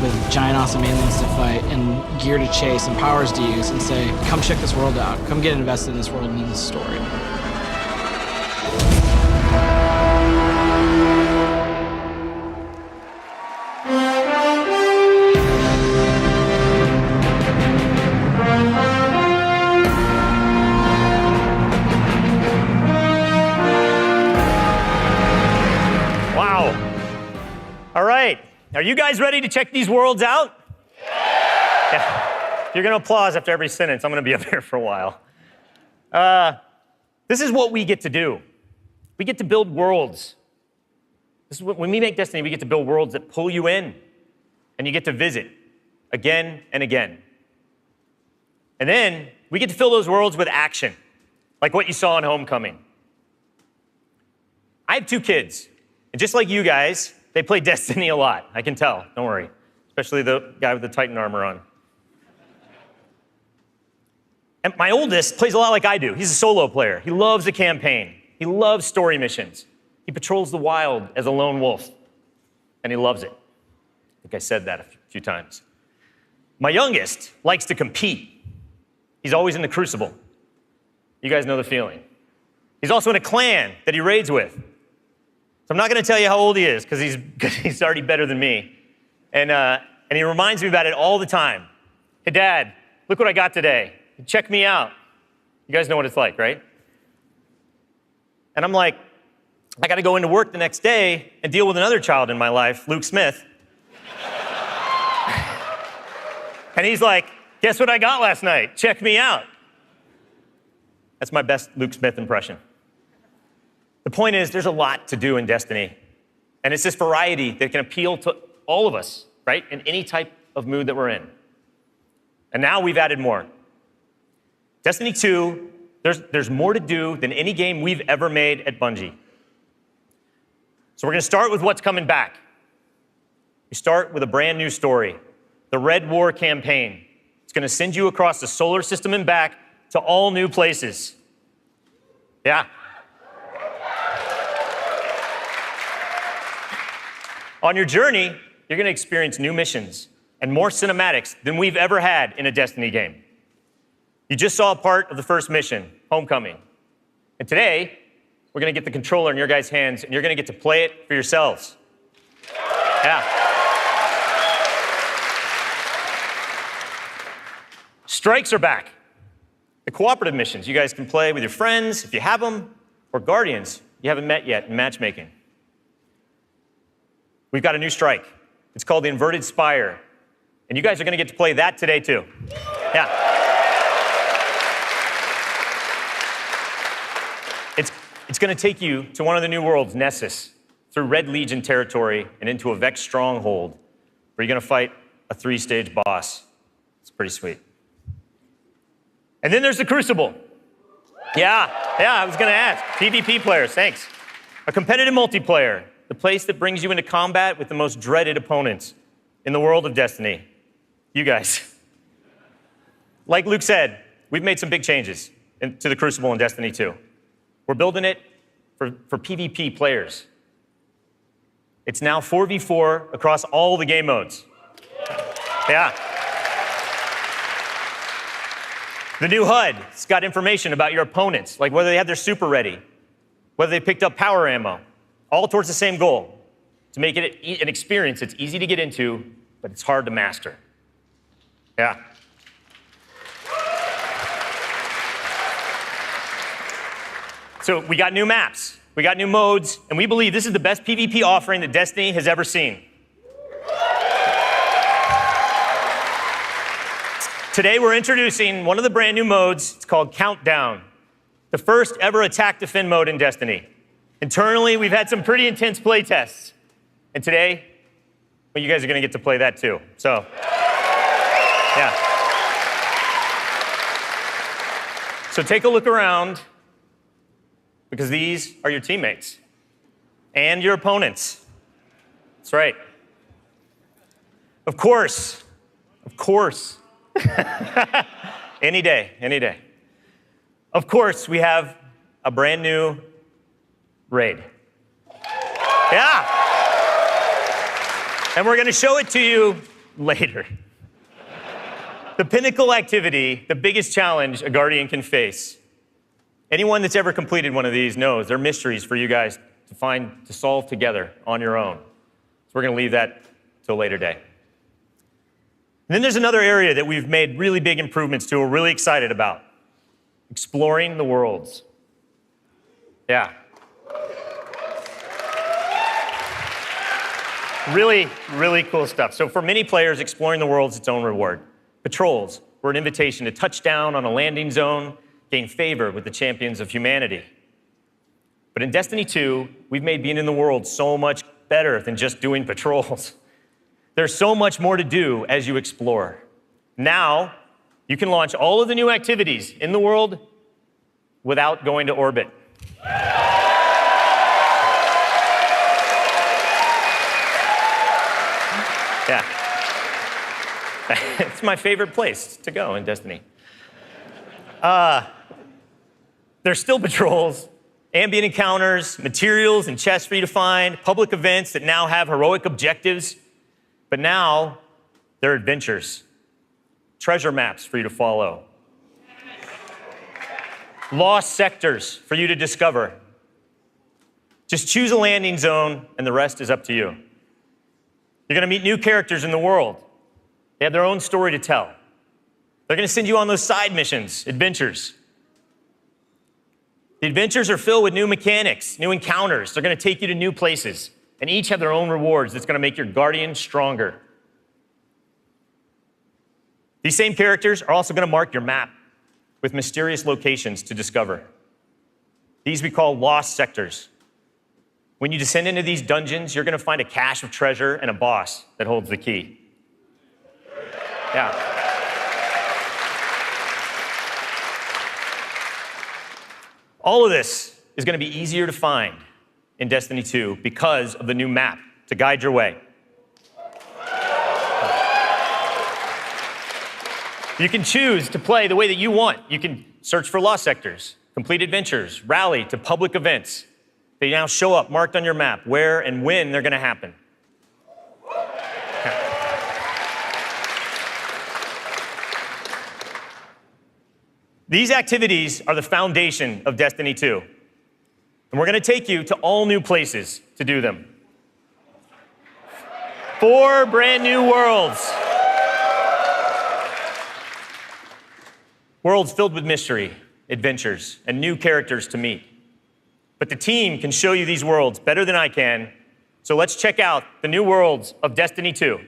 with giant awesome aliens to fight and gear to chase and powers to use and say, come check this world out, come get invested in this world and in this story. All right, are you guys ready to check these worlds out? Yeah. If you're gonna applause after every sentence, I'm gonna be up here for a while. This is what we get to do. We get to build worlds. This is when we make Destiny, we get to build worlds that pull you in, and you get to visit again and again. And then we get to fill those worlds with action, like what you saw in Homecoming. I have 2 kids, and just like you guys, they play Destiny a lot. I can tell, don't worry. Especially the guy with the Titan armor on. And my oldest plays a lot like I do. He's a solo player. He loves the campaign. He loves story missions. He patrols the wild as a lone wolf, and he loves it. I think I said that a few times. My youngest likes to compete. He's always in the Crucible. You guys know the feeling. He's also in a clan that he raids with. So I'm not going to tell you how old he is because he's already better than me. And he reminds me about it all the time. Hey, Dad, look what I got today. Check me out. You guys know what it's like, right? And I'm like, I got to go into work the next day and deal with another child in my life, Luke Smith. And he's like, guess what I got last night? Check me out. That's my best Luke Smith impression. The point is, there's a lot to do in Destiny. And it's this variety that can appeal to all of us, right? In any type of mood that we're in. And now we've added more. Destiny 2, there's more to do than any game we've ever made at Bungie. So we're going to start with what's coming back. We start with a brand new story, the Red War campaign. It's going to send you across the solar system and back to all new places. Yeah. On your journey, you're going to experience new missions and more cinematics than we've ever had in a Destiny game. You just saw a part of the first mission, Homecoming. And today, we're going to get the controller in your guys' hands, and you're going to get to play it for yourselves. Yeah. Strikes are back. The cooperative missions you guys can play with your friends, if you have them, or Guardians you haven't met yet in matchmaking. We've got a new strike. It's called the Inverted Spire. And you guys are going to get to play that today, too. Yeah. It's going to take you to one of the new worlds, Nessus, through Red Legion territory and into a Vex stronghold, where you're going to fight a 3-stage boss. It's pretty sweet. And then there's the Crucible. Yeah, I was going to ask. PvP players, thanks. A competitive multiplayer, the place that brings you into combat with the most dreaded opponents in the world of Destiny. You guys. Like Luke said, we've made some big changes to the Crucible in Destiny 2. We're building it for PvP players. It's now 4v4 across all the game modes. Yeah. The new HUD's got information about your opponents, like whether they have their super ready, whether they picked up power ammo, all towards the same goal, to make it an experience that's easy to get into, but it's hard to master. Yeah. So we got new maps, we got new modes, and we believe this is the best PvP offering that Destiny has ever seen. Today we're introducing one of the brand new modes. It's called Countdown, the first ever attack defend mode in Destiny. Internally, we've had some pretty intense play tests. And today, well, you guys are gonna get to play that too. So, yeah. So take a look around, because these are your teammates and your opponents. That's right. Of course. Any day. Of course, we have a brand new raid. Yeah. And we're going to show it to you later. The pinnacle activity, the biggest challenge a Guardian can face. Anyone that's ever completed one of these knows they're mysteries for you guys to solve together on your own. So we're going to leave that till a later day. And then there's another area that we've made really big improvements to, we're really excited about. Exploring the worlds. Yeah. Really, really cool stuff. So for many players, exploring the world is its own reward. Patrols were an invitation to touch down on a landing zone, gain favor with the champions of humanity. But in Destiny 2, we've made being in the world so much better than just doing patrols. There's so much more to do as you explore. Now, you can launch all of the new activities in the world without going to orbit. Yeah. It's my favorite place to go in Destiny. There's still patrols, ambient encounters, materials and chests for you to find, public events that now have heroic objectives, but now they're adventures, treasure maps for you to follow. lost sectors for you to discover. Just choose a landing zone, and the rest is up to you. You're going to meet new characters in the world. They have their own story to tell. They're going to send you on those side missions, adventures. The adventures are filled with new mechanics, new encounters. They're going to take you to new places, and each have their own rewards that's going to make your Guardian stronger. These same characters are also going to mark your map with mysterious locations to discover. These we call lost sectors. When you descend into these dungeons, you're going to find a cache of treasure and a boss that holds the key. Yeah. All of this is going to be easier to find in Destiny 2 because of the new map to guide your way. You can choose to play the way that you want. You can search for lost sectors, complete adventures, rally to public events. They now show up marked on your map where and when they're going to happen. These activities are the foundation of Destiny 2. And we're going to take you to all new places to do them. 4 brand new worlds. Worlds filled with mystery, adventures, and new characters to meet. But the team can show you these worlds better than I can. So let's check out the new worlds of Destiny 2.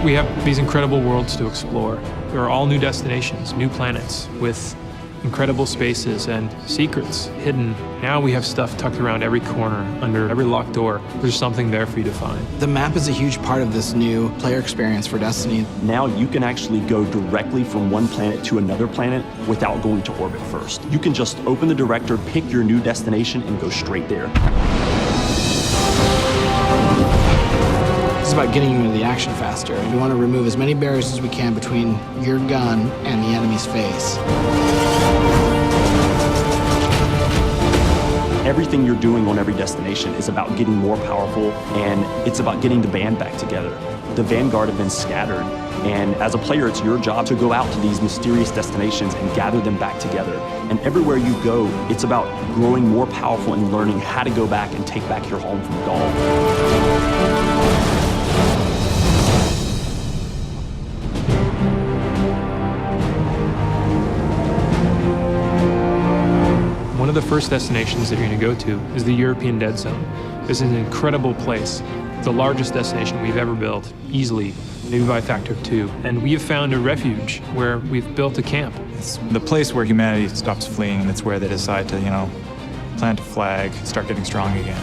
We have these incredible worlds to explore. There are all new destinations, new planets with incredible spaces and secrets hidden. Now we have stuff tucked around every corner, under every locked door. There's something there for you to find. The map is a huge part of this new player experience for Destiny. Now you can actually go directly from one planet to another planet without going to orbit first. You can just open the director, pick your new destination, and go straight there. It's about getting you into the action faster. We want to remove as many barriers as we can between your gun and the enemy's face. Everything you're doing on every destination is about getting more powerful, and it's about getting the band back together. The Vanguard have been scattered, and as a player, it's your job to go out to these mysterious destinations and gather them back together. And everywhere you go, it's about growing more powerful and learning how to go back and take back your home from Gaul. One of the first destinations that you're going to go to is the European Dead Zone. This is an incredible place, the largest destination we've ever built, easily, maybe by a factor of 2. And we have found a refuge where we've built a camp. It's the place where humanity stops fleeing, and it's where they decide to, plant a flag, start getting strong again.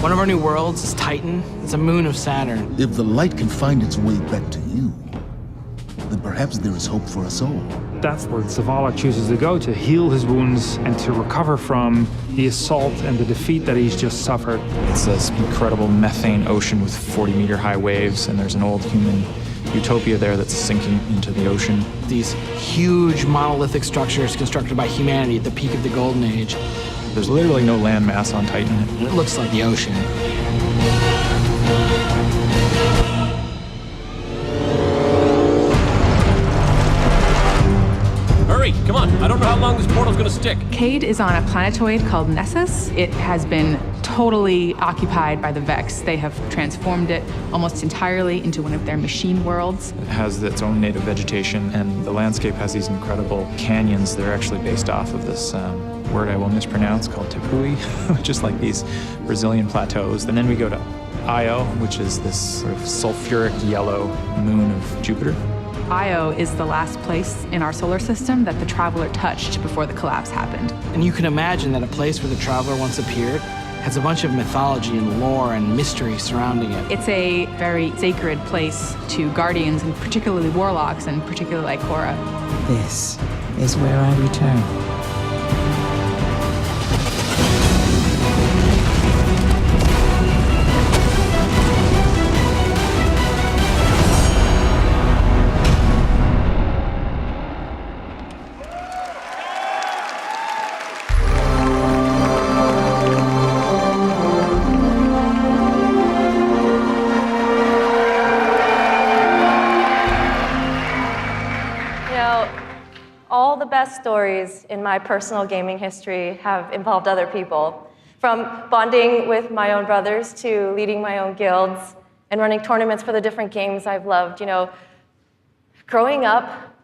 One of our new worlds is Titan. It's a moon of Saturn. If the light can find its way back to you, then perhaps there is hope for us all. That's where Zavala chooses to go to heal his wounds and to recover from the assault and the defeat that he's just suffered. It's this incredible methane ocean with 40-meter high waves, and there's an old human utopia there that's sinking into the ocean. These huge monolithic structures constructed by humanity at the peak of the Golden Age. There's literally no land mass on Titan. It looks like the ocean. Come on, I don't know how long this portal's gonna stick. Cayde is on a planetoid called Nessus. It has been totally occupied by the Vex. They have transformed it almost entirely into one of their machine worlds. It has its own native vegetation, and the landscape has these incredible canyons. They're actually based off of this word I will mispronounce called Tepui, just like these Brazilian plateaus. And then we go to Io, which is this sort of sulfuric yellow moon of Jupiter. Io is the last place in our solar system that the Traveler touched before the collapse happened. And you can imagine that a place where the Traveler once appeared has a bunch of mythology and lore and mystery surrounding it. It's a very sacred place to Guardians, and particularly Warlocks, and particularly Ikora. This is where I return. best stories in my personal gaming history have involved other people. From bonding with my own brothers to leading my own guilds and running tournaments for the different games I've loved. You know, growing up,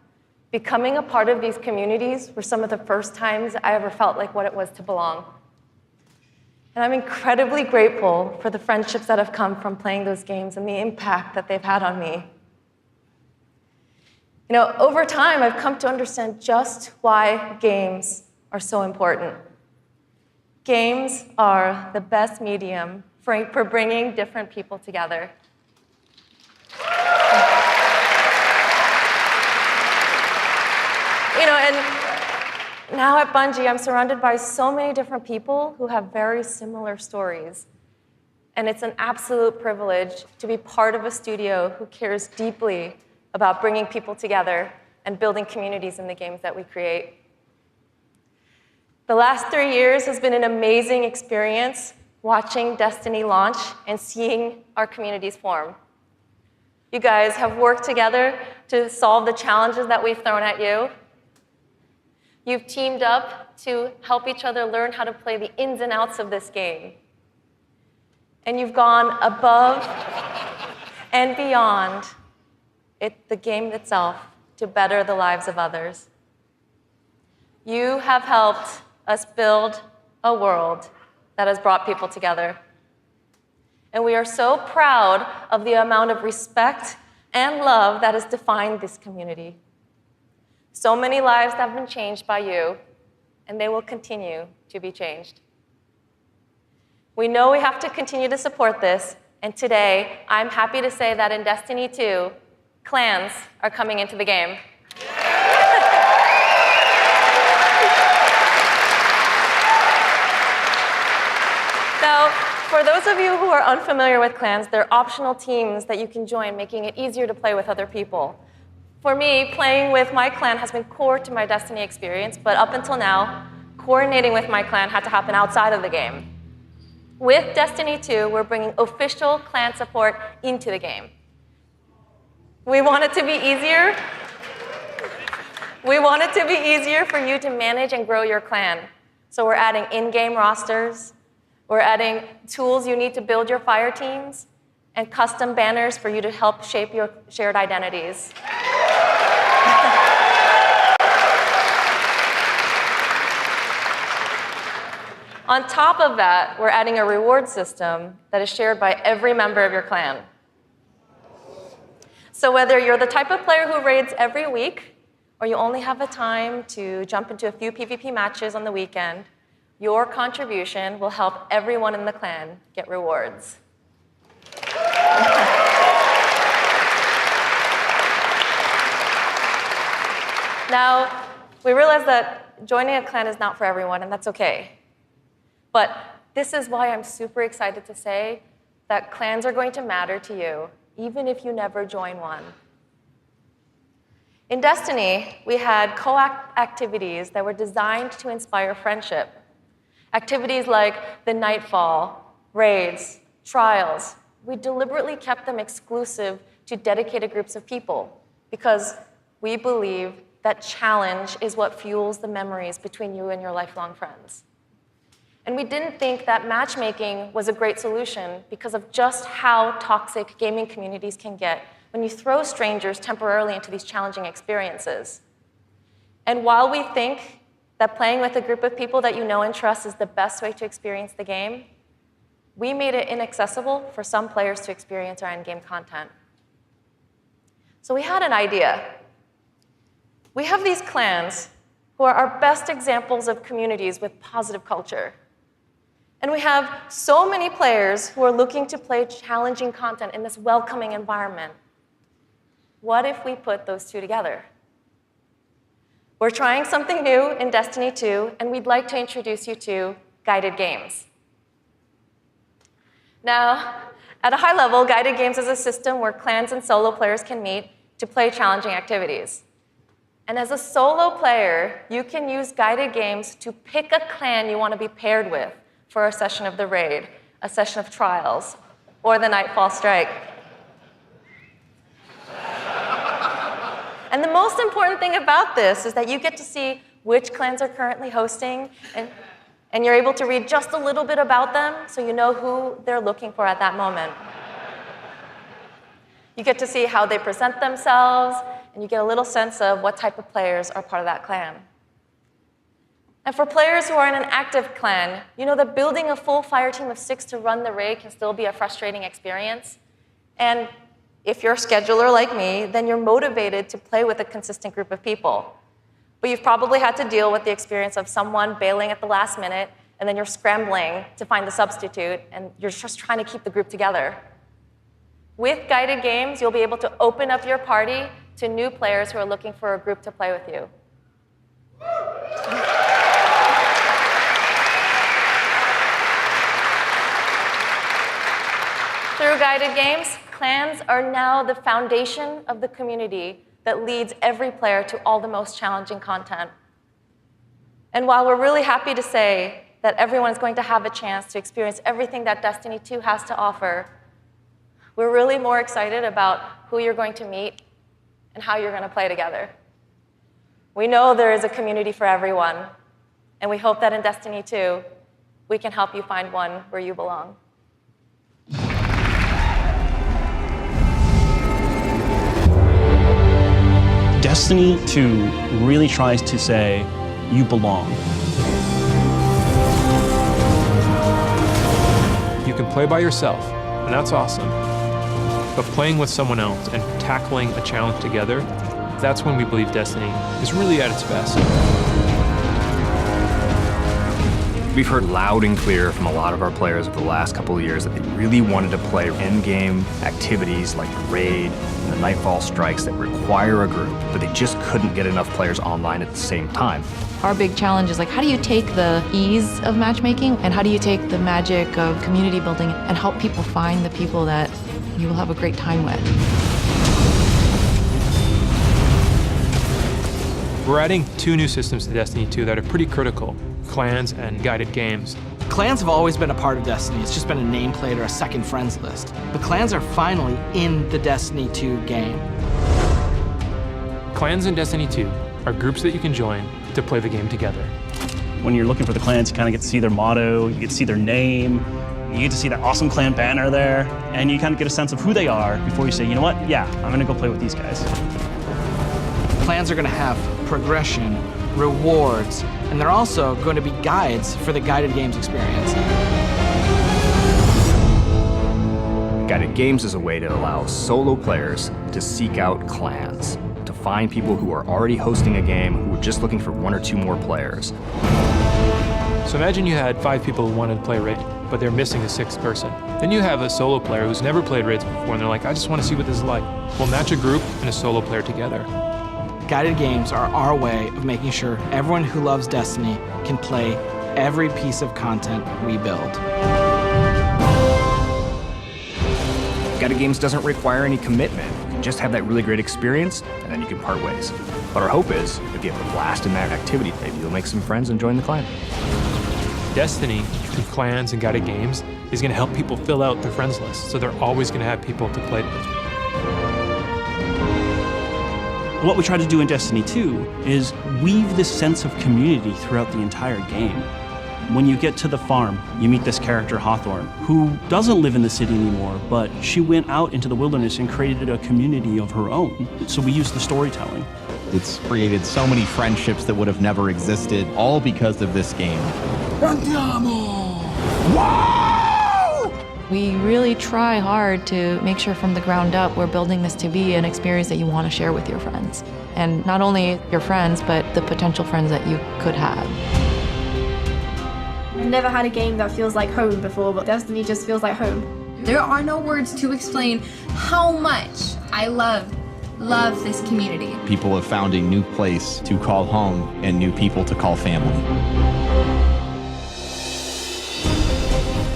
becoming a part of these communities were some of the first times I ever felt like what it was to belong. And I'm incredibly grateful for the friendships that have come from playing those games and the impact that they've had on me. You know, over time, I've come to understand just why games are so important. Games are the best medium for bringing different people together. You know, and now at Bungie, I'm surrounded by so many different people who have very similar stories. And it's an absolute privilege to be part of a studio who cares deeply about bringing people together and building communities in the games that we create. The last 3 years has been an amazing experience watching Destiny launch and seeing our communities form. You guys have worked together to solve the challenges that we've thrown at you. You've teamed up to help each other learn how to play the ins and outs of this game. And you've gone above and beyond the game itself to better the lives of others. You have helped us build a world that has brought people together. And we are so proud of the amount of respect and love that has defined this community. So many lives have been changed by you, and they will continue to be changed. We know we have to continue to support this, and today, I'm happy to say that in Destiny 2, clans are coming into the game. Now, for those of you who are unfamiliar with clans, they're optional teams that you can join, making it easier to play with other people. For me, playing with my clan has been core to my Destiny experience, but up until now, coordinating with my clan had to happen outside of the game. With Destiny 2, we're bringing official clan support into the game. We want it to be easier. We want it to be easier for you to manage and grow your clan. So we're adding in-game rosters, we're adding tools you need to build your fire teams, and custom banners for you to help shape your shared identities. On top of that, we're adding a reward system that is shared by every member of your clan. So whether you're the type of player who raids every week, or you only have the time to jump into a few PvP matches on the weekend, your contribution will help everyone in the clan get rewards. Now, we realize that joining a clan is not for everyone, and that's okay. But this is why I'm super excited to say that clans are going to matter to you, even if you never join one. In Destiny, we had co-op activities that were designed to inspire friendship. Activities like the Nightfall, raids, trials. We deliberately kept them exclusive to dedicated groups of people because we believe that challenge is what fuels the memories between you and your lifelong friends. And we didn't think that matchmaking was a great solution because of just how toxic gaming communities can get when you throw strangers temporarily into these challenging experiences. And while we think that playing with a group of people that you know and trust is the best way to experience the game, we made it inaccessible for some players to experience our in-game content. So we had an idea. We have these clans who are our best examples of communities with positive culture. And we have so many players who are looking to play challenging content in this welcoming environment. What if we put those two together? We're trying something new in Destiny 2, and we'd like to introduce you to guided games. Now, at a high level, guided games is a system where clans and solo players can meet to play challenging activities. And as a solo player, you can use guided games to pick a clan you want to be paired with for a session of the raid, a session of trials, or the Nightfall Strike. And the most important thing about this is that you get to see which clans are currently hosting, and you're able to read just a little bit about them so you know who they're looking for at that moment. You get to see how they present themselves, and you get a little sense of what type of players are part of that clan. And for players who are in an active clan, you know that building a full fire team of 6 to run the raid can still be a frustrating experience. And if you're a scheduler like me, then you're motivated to play with a consistent group of people. But you've probably had to deal with the experience of someone bailing at the last minute, and then you're scrambling to find the substitute, and you're just trying to keep the group together. With guided games, you'll be able to open up your party to new players who are looking for a group to play with you. Through guided games, clans are now the foundation of the community that leads every player to all the most challenging content. And while we're really happy to say that everyone is going to have a chance to experience everything that Destiny 2 has to offer, we're really more excited about who you're going to meet and how you're going to play together. We know there is a community for everyone, and we hope that in Destiny 2, we can help you find one where you belong. Destiny 2 really tries to say, you belong. You can play by yourself, and that's awesome. But playing with someone else and tackling a challenge together, that's when we believe Destiny is really at its best. We've heard loud and clear from a lot of our players over the last couple of years that they really wanted to play in-game activities like the raid and the Nightfall strikes that require a group, but they just couldn't get enough players online at the same time. Our big challenge is like, how do you take the ease of matchmaking and how do you take the magic of community building and help people find the people that you will have a great time with? We're adding 2 new systems to Destiny 2 that are pretty critical: clans and guided games. Clans have always been a part of Destiny. It's just been a nameplate or a second friends list. But clans are finally in the Destiny 2 game. Clans in Destiny 2 are groups that you can join to play the game together. When you're looking for the clans, you kind of get to see their motto, you get to see their name, you get to see that awesome clan banner there, and you kind of get a sense of who they are before you say, you know what, yeah, I'm gonna go play with these guys. Clans are gonna have progression, rewards, and they're also going to be guides for the guided games experience. Guided games is a way to allow solo players to seek out clans, to find people who are already hosting a game who are just looking for 1 or 2 more players. So imagine you had 5 people who wanted to play Raid, but they're missing a 6th person. Then you have a solo player who's never played Raids before, and they're like, I just want to see what this is like. We'll match a group and a solo player together. Guided games are our way of making sure everyone who loves Destiny can play every piece of content we build. Guided games doesn't require any commitment. You can just have that really great experience, and then you can part ways. But our hope is, if you have a blast in that activity, maybe you'll make some friends and join the clan. Destiny, through clans and guided games, is going to help people fill out their friends list, so they're always going to have people to play with. What we try to do in Destiny 2 is weave this sense of community throughout the entire game. When you get to the farm, you meet this character, Hawthorne, who doesn't live in the city anymore, but she went out into the wilderness and created a community of her own. So we use the storytelling. It's created so many friendships that would have never existed, all because of this game. We really try hard to make sure from the ground up we're building this to be an experience that you want to share with your friends. And not only your friends, but the potential friends that you could have. I've never had a game that feels like home before, but Destiny just feels like home. There are no words to explain how much I love this community. People have found a new place to call home and new people to call family.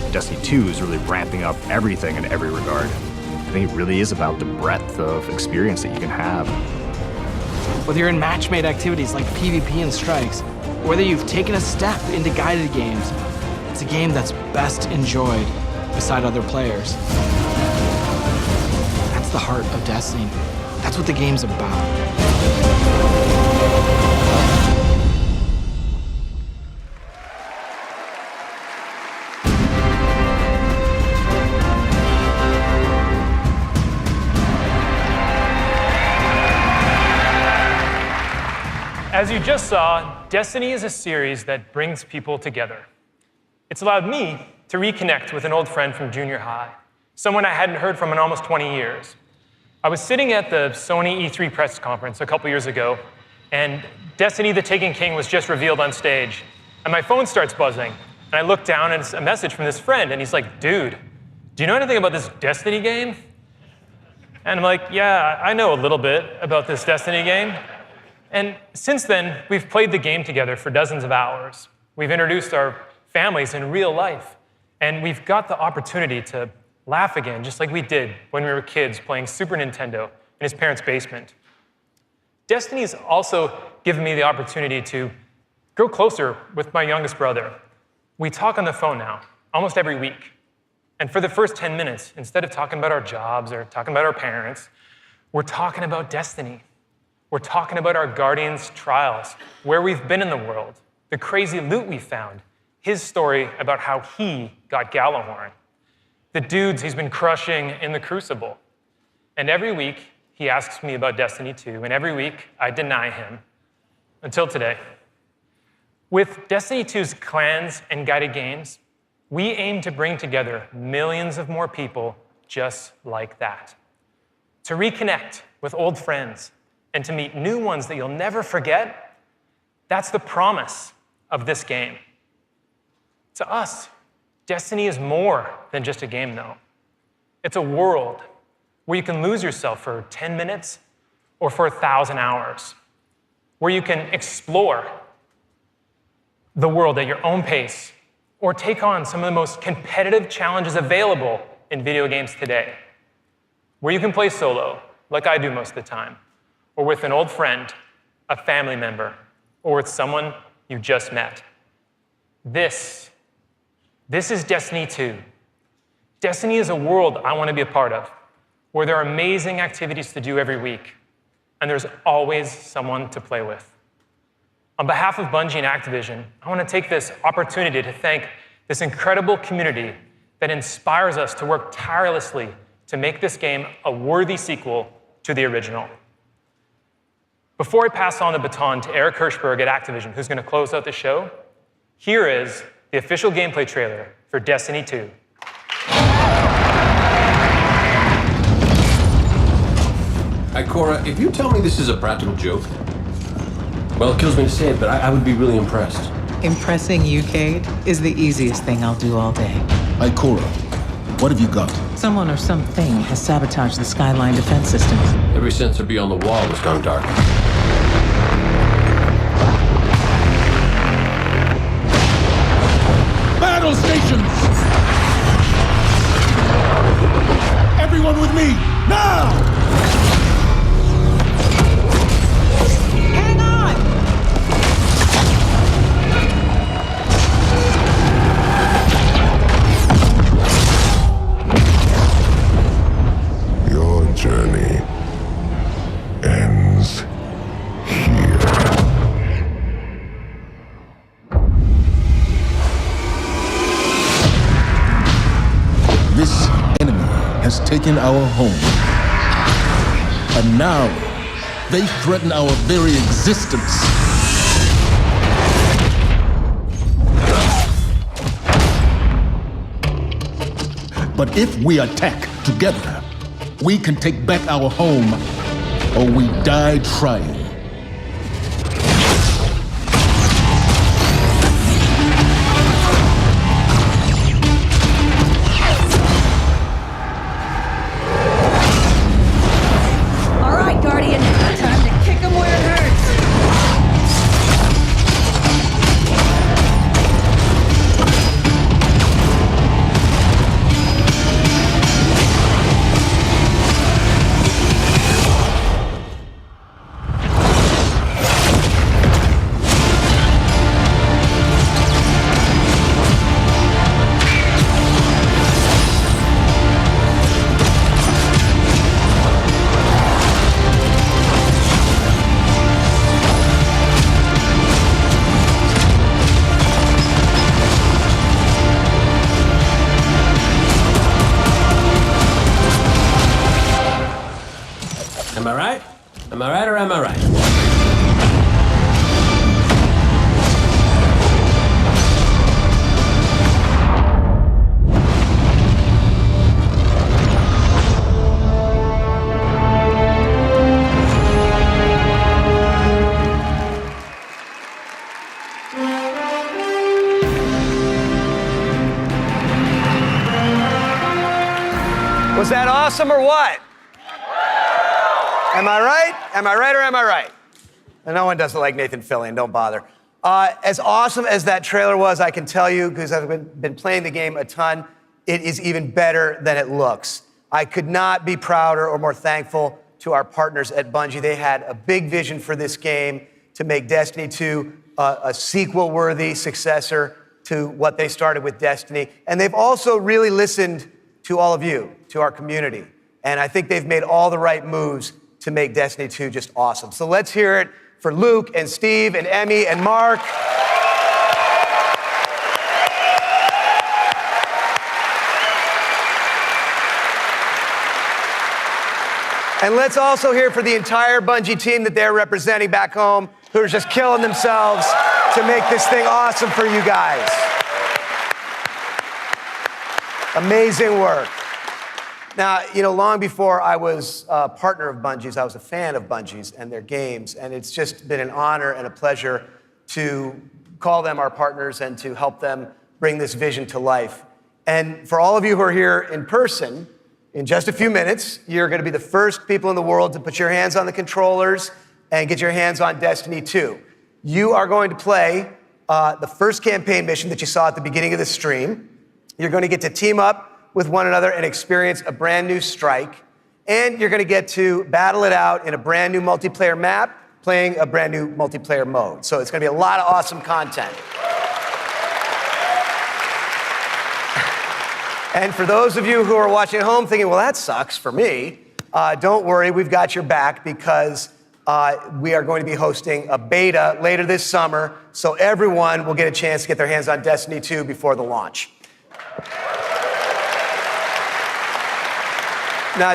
Destiny 2 is really ramping up everything in every regard. I think it really is about the breadth of experience that you can have. Whether you're in match-made activities like PvP and strikes, or whether you've taken a step into guided games, it's a game that's best enjoyed beside other players. That's the heart of Destiny. That's what the game's about. As you just saw, Destiny is a series that brings people together. It's allowed me to reconnect with an old friend from junior high, someone I hadn't heard from in almost 20 years. I was sitting at the Sony E3 press conference a couple years ago, and Destiny the Taken King was just revealed on stage, and my phone starts buzzing, and I look down and it's a message from this friend, and he's like, dude, do you know anything about this Destiny game? And I'm like, yeah, I know a little bit about this Destiny game. And since then, we've played the game together for dozens of hours. We've introduced our families in real life, and we've got the opportunity to laugh again, just like we did when we were kids playing Super Nintendo in his parents' basement. Destiny's also given me the opportunity to grow closer with my youngest brother. We talk on the phone now, almost every week. And for the first 10 minutes, instead of talking about our jobs or talking about our parents, we're talking about Destiny. We're talking about our Guardian's trials, where we've been in the world, the crazy loot we found, his story about how he got Gjallarhorn, the dudes he's been crushing in the Crucible. And every week, he asks me about Destiny 2, and every week, I deny him, until today. With Destiny 2's clans and guided games, we aim to bring together millions of more people just like that, to reconnect with old friends, and to meet new ones that you'll never forget. That's the promise of this game. To us, Destiny is more than just a game, though. It's a world where you can lose yourself for 10 minutes or for 1,000 hours, where you can explore the world at your own pace or take on some of the most competitive challenges available in video games today, where you can play solo, like I do most of the time, or with an old friend, a family member, or with someone you just met. This is Destiny 2. Destiny is a world I want to be a part of, where there are amazing activities to do every week, and there's always someone to play with. On behalf of Bungie and Activision, I want to take this opportunity to thank this incredible community that inspires us to work tirelessly to make this game a worthy sequel to the original. Before I pass on the baton to Eric Hirschberg at Activision, who's going to close out the show, here is the official gameplay trailer for Destiny 2. Ikora, if you tell me this is a practical joke, well, it kills me to say it, but I would be really impressed. Impressing you, Cade, is the easiest thing I'll do all day. Ikora, what have you got? Someone or something has sabotaged the Skyline defense systems. Every sensor beyond the wall has gone dark. Battle stations! Everyone with me, now! Hang on! Your journey ends here. This enemy has taken our home. And now, they threaten our very existence. But if we attack together, we can take back our home, or we die trying. All right, Guardian. Time to kick him where it hurts. right? Am I right or am I right? Was that awesome or what? Am I right? Am I right or am I right? And no one does it like Nathan Fillion, don't bother. As awesome as that trailer was, I can tell you, because I've been playing the game a ton, it is even better than it looks. I could not be prouder or more thankful to our partners at Bungie. They had a big vision for this game to make Destiny 2 a sequel-worthy successor to what they started with Destiny. And they've also really listened to all of you, to our community. And I think they've made all the right moves to make Destiny 2 just awesome. So let's hear it for Luke and Steve and Emmy and Mark. And let's also hear for the entire Bungie team that they're representing back home, who are just killing themselves to make this thing awesome for you guys. Amazing work. Now, you know, long before I was a partner of Bungie's, I was a fan of Bungie's and their games, and it's just been an honor and a pleasure to call them our partners and to help them bring this vision to life. And for all of you who are here in person, in just a few minutes, you're going to be the first people in the world to put your hands on the controllers and get your hands on Destiny 2. You are going to play the first campaign mission that you saw at the beginning of the stream. You're going to get to team up with one another and experience a brand new strike. And you're going to get to battle it out in a brand new multiplayer map, playing a brand new multiplayer mode. So it's going to be a lot of awesome content. And for those of you who are watching at home thinking, well, that sucks for me, don't worry, we've got your back, because we are going to be hosting a beta later this summer, so everyone will get a chance to get their hands on Destiny 2 before the launch. Now,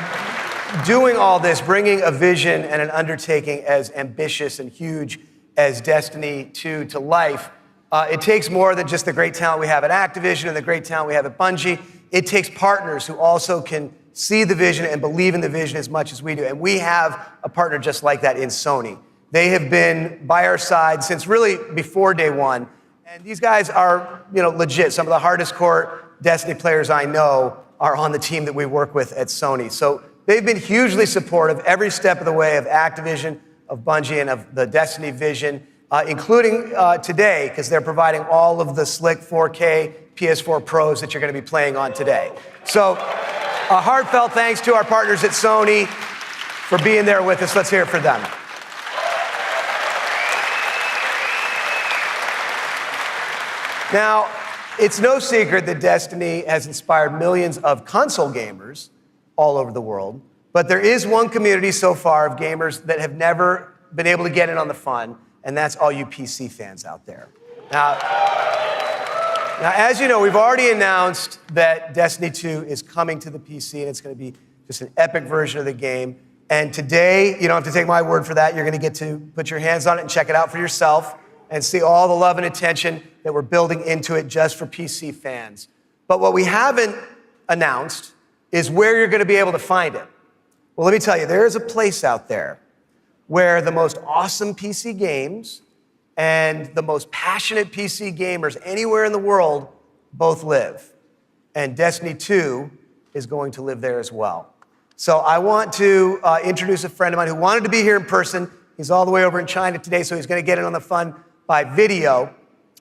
doing all this, bringing a vision and an undertaking as ambitious and huge as Destiny 2 to life, it takes more than just the great talent we have at Activision and the great talent we have at Bungie. It takes partners who also can see the vision and believe in the vision as much as we do. And we have a partner just like that in Sony. They have been by our side since really before day one. And these guys are, you know, legit. Some of the hardest core Destiny players I know are on the team that we work with at Sony. So they've been hugely supportive every step of the way of Activision, of Bungie, and of the Destiny vision, including today, because they're providing all of the slick 4K PS4 Pros that you're going to be playing on today. So a heartfelt thanks to our partners at Sony for being there with us. Let's hear it for them. Now, it's no secret that Destiny has inspired millions of console gamers all over the world, but there is one community so far of gamers that have never been able to get in on the fun, and that's all you PC fans out there. Now, as you know, we've already announced that Destiny 2 is coming to the PC, and it's going to be just an epic version of the game. And today, you don't have to take my word for that. You're going to get to put your hands on it and check it out for yourself and see all the love and attention that we're building into it just for PC fans. But what we haven't announced is where you're going to be able to find it. Well, let me tell you, there is a place out there where the most awesome PC games and the most passionate PC gamers anywhere in the world both live. And Destiny 2 is going to live there as well. So I want to introduce a friend of mine who wanted to be here in person. He's all the way over in China today, so he's going to get in on the fun by video.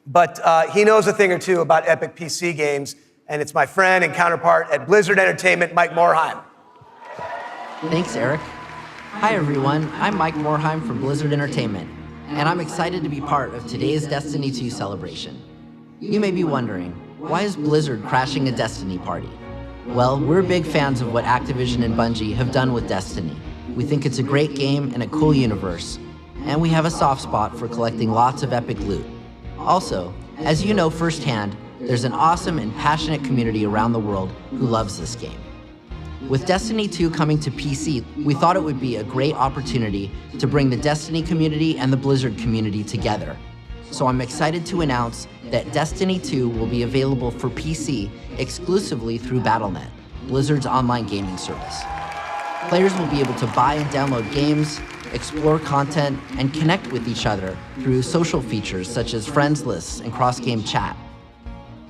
But he knows a thing or two about epic PC games, and it's my friend and counterpart at Blizzard Entertainment, Mike Morhaime. Thanks, Eric. Hi, everyone. I'm Mike Morhaime from Blizzard Entertainment, and I'm excited to be part of today's Destiny 2 celebration. You may be wondering, why is Blizzard crashing a Destiny party? Well, we're big fans of what Activision and Bungie have done with Destiny. We think it's a great game and a cool universe, and we have a soft spot for collecting lots of epic loot. Also, as you know firsthand, there's an awesome and passionate community around the world who loves this game. With Destiny 2 coming to PC, we thought it would be a great opportunity to bring the Destiny community and the Blizzard community together. So I'm excited to announce that Destiny 2 will be available for PC exclusively through Battle.net, Blizzard's online gaming service. Players will be able to buy and download games, explore content, and connect with each other through social features such as friends lists and cross-game chat.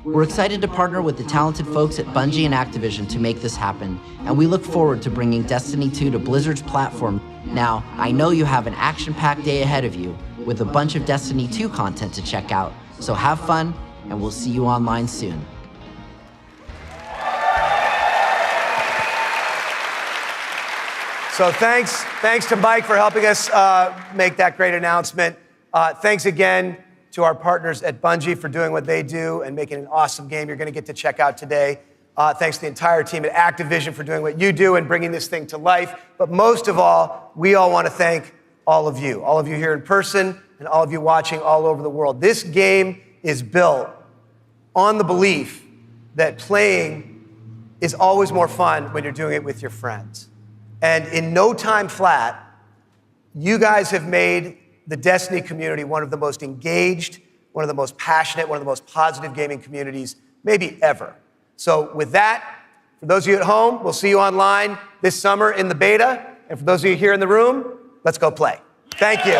We're excited to partner with the talented folks at Bungie and Activision to make this happen, and we look forward to bringing Destiny 2 to Blizzard's platform. Now, I know you have an action-packed day ahead of you with a bunch of Destiny 2 content to check out, so have fun, and we'll see you online soon. So thanks to Mike for helping us make that great announcement. Thanks again to our partners at Bungie for doing what they do and making an awesome game you're going to get to check out today. Thanks to the entire team at Activision for doing what you do and bringing this thing to life. But most of all, we all want to thank all of you here in person and all of you watching all over the world. This game is built on the belief that playing is always more fun when you're doing it with your friends. And in no time flat, you guys have made the Destiny community one of the most engaged, one of the most passionate, one of the most positive gaming communities maybe ever. So with that, for those of you at home, we'll see you online this summer in the beta. And for those of you here in the room, let's go play. Thank you.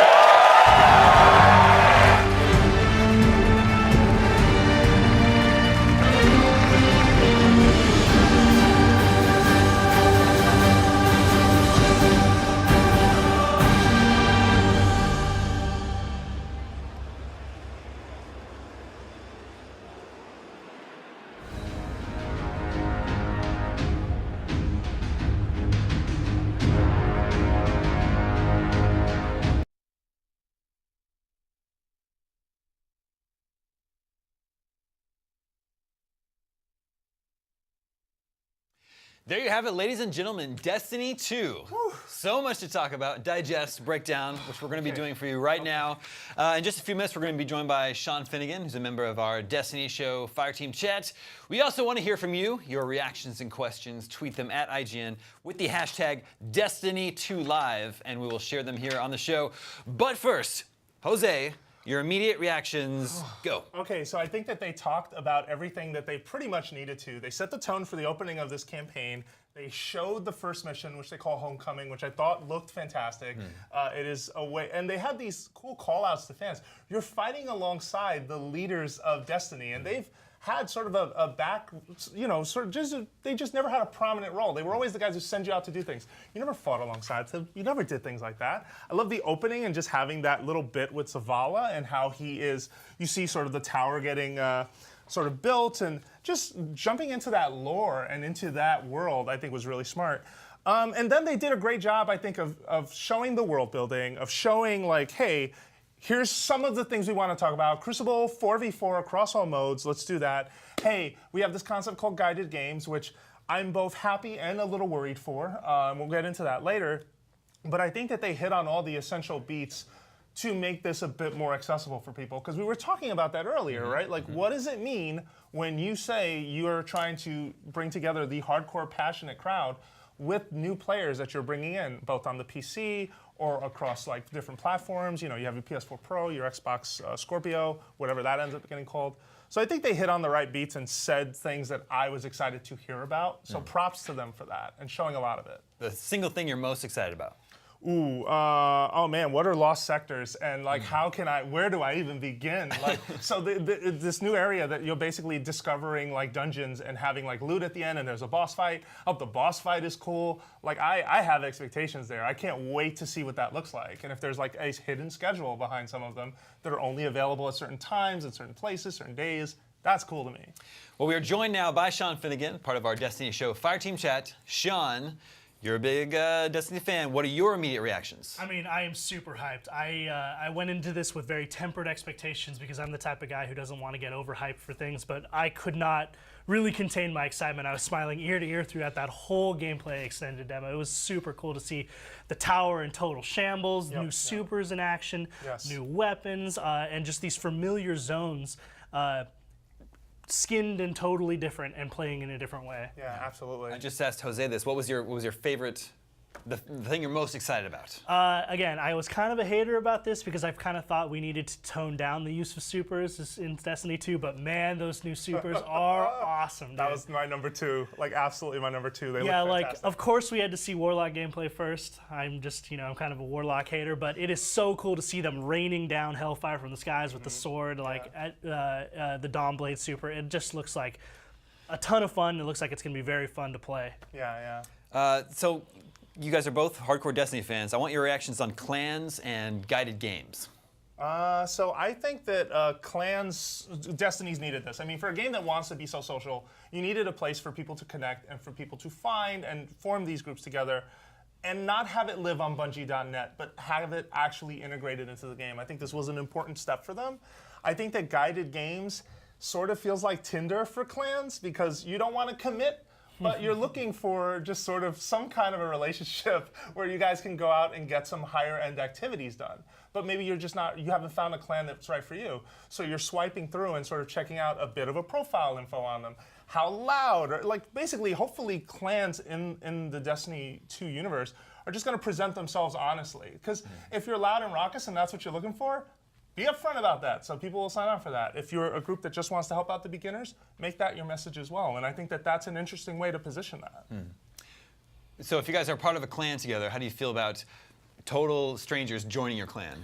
There you have it, ladies and gentlemen, Destiny 2. Whew. So much to talk about, digest, breakdown, which we're going to be doing for you right now. In just a few minutes, we're going to be joined by Sean Finnegan, who's a member of our Destiny Show Fireteam Chat. We also want to hear from you, your reactions and questions. Tweet them at IGN with the hashtag Destiny2Live, and we will share them here on the show. But first, Jose, your immediate reactions, go. Okay, so I think that they talked about everything that they pretty much needed to. They set the tone for the opening of this campaign. They showed the first mission, which they call Homecoming, which I thought looked fantastic. It is a way, and they had these cool call-outs to fans. You're fighting alongside the leaders of Destiny, and they've had sort of a back, they just never had a prominent role. They were always the guys who send you out to do things. You never fought alongside them. You never did things like that. I love the opening and just having that little bit with Zavala and how he is, you see sort of the tower getting sort of built and just jumping into that lore and into that world I think was really smart. And then they did a great job, I think, of showing the world building, of showing like, hey, here's some of the things we want to talk about. Crucible 4v4 across all modes. Let's do that. Hey, we have this concept called guided games, which I'm both happy and a little worried for. We'll get into that later. But I think that they hit on all the essential beats to make this a bit more accessible for people. Because we were talking about that earlier, right? Like, what does it mean when you say you are trying to bring together the hardcore, passionate crowd with new players that you're bringing in, both on the PC or across like different platforms? You know, you have your PS4 Pro, your Xbox Scorpio, whatever that ends up getting called. So I think they hit on the right beats and said things that I was excited to hear about. So props to them for that and showing a lot of it. The single thing you're most excited about? Ooh, oh man, what are lost sectors? And like, where do I even begin? Like, so this new area that you're basically discovering like dungeons and having like loot at the end and there's a boss fight. I hope the boss fight is cool. Like I have expectations there. I can't wait to see what that looks like. And if there's like a hidden schedule behind some of them that are only available at certain times, at certain places, certain days, that's cool to me. Well, we are joined now by Sean Finnegan, part of our Destiny Show Fireteam Chat. Sean, you're a big Destiny fan. What are your immediate reactions? I mean, I am super hyped. I went into this with very tempered expectations because I'm the type of guy who doesn't want to get overhyped for things, but I could not really contain my excitement. I was smiling ear to ear throughout that whole gameplay extended demo. It was super cool to see the tower in total shambles, new supers in action, new weapons, and just these familiar zones. skinned and totally different and playing in a different way. Yeah, absolutely. I just asked Jose this. What was your favorite, the thing you're most excited about? Again, I was kind of a hater about this because I've kind of thought we needed to tone down the use of supers in Destiny 2, but man, those new supers are awesome, dude. That was my number 2, like absolutely my number 2. They Yeah, look like, fantastic. of course we had to see Warlock gameplay first. I'm just, I'm kind of a Warlock hater, but it is so cool to see them raining down Hellfire from the skies with the sword, like at the Dawnblade super. It just looks like a ton of fun. It looks like it's going to be very fun to play. Yeah. So you guys are both hardcore Destiny fans. I want your reactions on clans and guided games. So I think that clans, Destiny's needed this. I mean, for a game that wants to be so social, you needed a place for people to connect and for people to find and form these groups together and not have it live on Bungie.net, but have it actually integrated into the game. I think this was an important step for them. I think that guided games sort of feels like Tinder for clans because you don't want to commit, but you're looking for just sort of some kind of a relationship where you guys can go out and get some higher end activities done. But maybe you haven't found a clan that's right for you. So you're swiping through and sort of checking out a bit of a profile info on them. How loud, or like basically, hopefully clans in the Destiny 2 universe are just gonna present themselves honestly. Because if you're loud and raucous and that's what you're looking for, be upfront about that so people will sign up for that. If you're a group that just wants to help out the beginners, make that your message as well. And I think that that's an interesting way to position that. So if you guys are part of a clan together, how do you feel about total strangers joining your clan?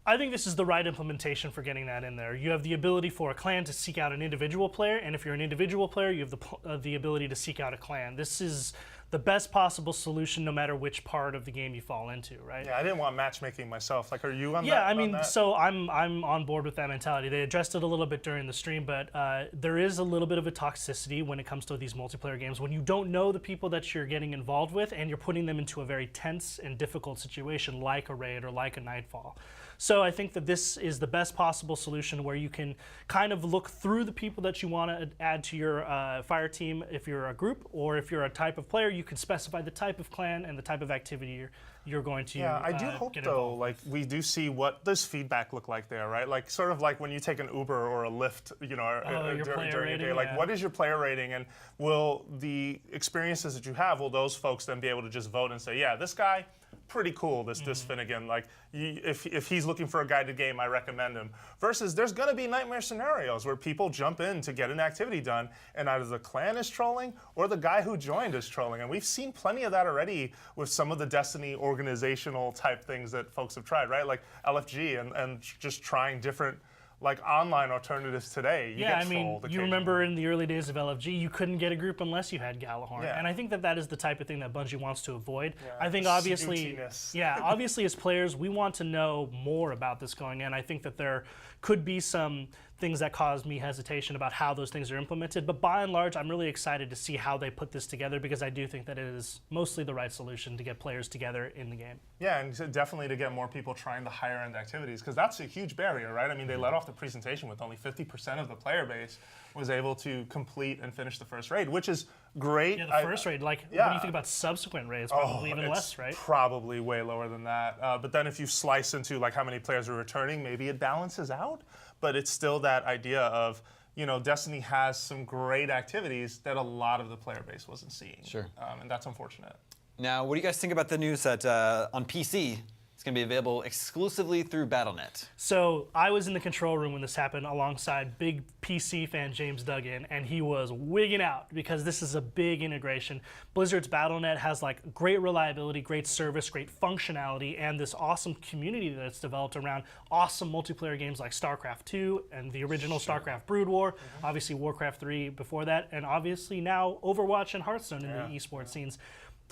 I think this is the right implementation for getting that in there. You have the ability for a clan to seek out an individual player, and if you're an individual player, you have the ability to seek out a clan. This is the best possible solution no matter which part of the game you fall into, right? Yeah, I didn't want matchmaking myself. Like, are you on that? Yeah, I mean, so I'm on board with that mentality. They addressed it a little bit during the stream, but there is a little bit of a toxicity when it comes to these multiplayer games. When you don't know the people that you're getting involved with and you're putting them into a very tense and difficult situation like a raid or like a Nightfall. So I think that this is the best possible solution where you can kind of look through the people that you want to add to your fire team if you're a group, or if you're a type of player, you can specify the type of clan and the type of activity you're going to Yeah, I do hope though, like we do see what does feedback look like there, right? Like sort of like when you take an Uber or a Lyft, you know, during your day. Like what is your player rating, and will the experiences that you have, will those folks then be able to just vote and say, yeah, this guy, pretty cool, this Finnegan. Like if he's looking for a guided game, I recommend him. Versus there's gonna be nightmare scenarios where people jump in to get an activity done, and either the clan is trolling or the guy who joined is trolling. And we've seen plenty of that already with some of the Destiny organizational type things that folks have tried, right? Like LFG and just trying different like online alternatives today. You yeah, get I mean, trolled you remember in the early days of LFG, you couldn't get a group unless you had Galahorn. Yeah. And I think that that is the type of thing that Bungie wants to avoid. Yeah, I think obviously, obviously as players, we want to know more about this going in. I think that there could be some things that cause me hesitation about how those things are implemented. But by and large, I'm really excited to see how they put this together, because I do think that it is mostly the right solution to get players together in the game. Yeah, and definitely to get more people trying the higher end activities, because that's a huge barrier, right? I mean, they let off the presentation with only 50% of the player base was able to complete and finish the first raid, which is great. Yeah, the first raid, like, what do you think about subsequent raids? Probably even less, right? Probably way lower than that. But then if you slice into like how many players are returning, maybe it balances out. But it's still that idea of, you know, Destiny has some great activities that a lot of the player base wasn't seeing. Sure. And that's unfortunate. Now, what do you guys think about the news that on PC, it's going to be available exclusively through Battle.net? So I was in the control room when this happened alongside big PC fan James Duggan, and he was wigging out because this is a big integration. Blizzard's Battle.net has like great reliability, great service, great functionality, and this awesome community that's developed around awesome multiplayer games like StarCraft 2 and the original StarCraft Brood War, obviously Warcraft 3 before that, and obviously now Overwatch and Hearthstone in the esports scenes.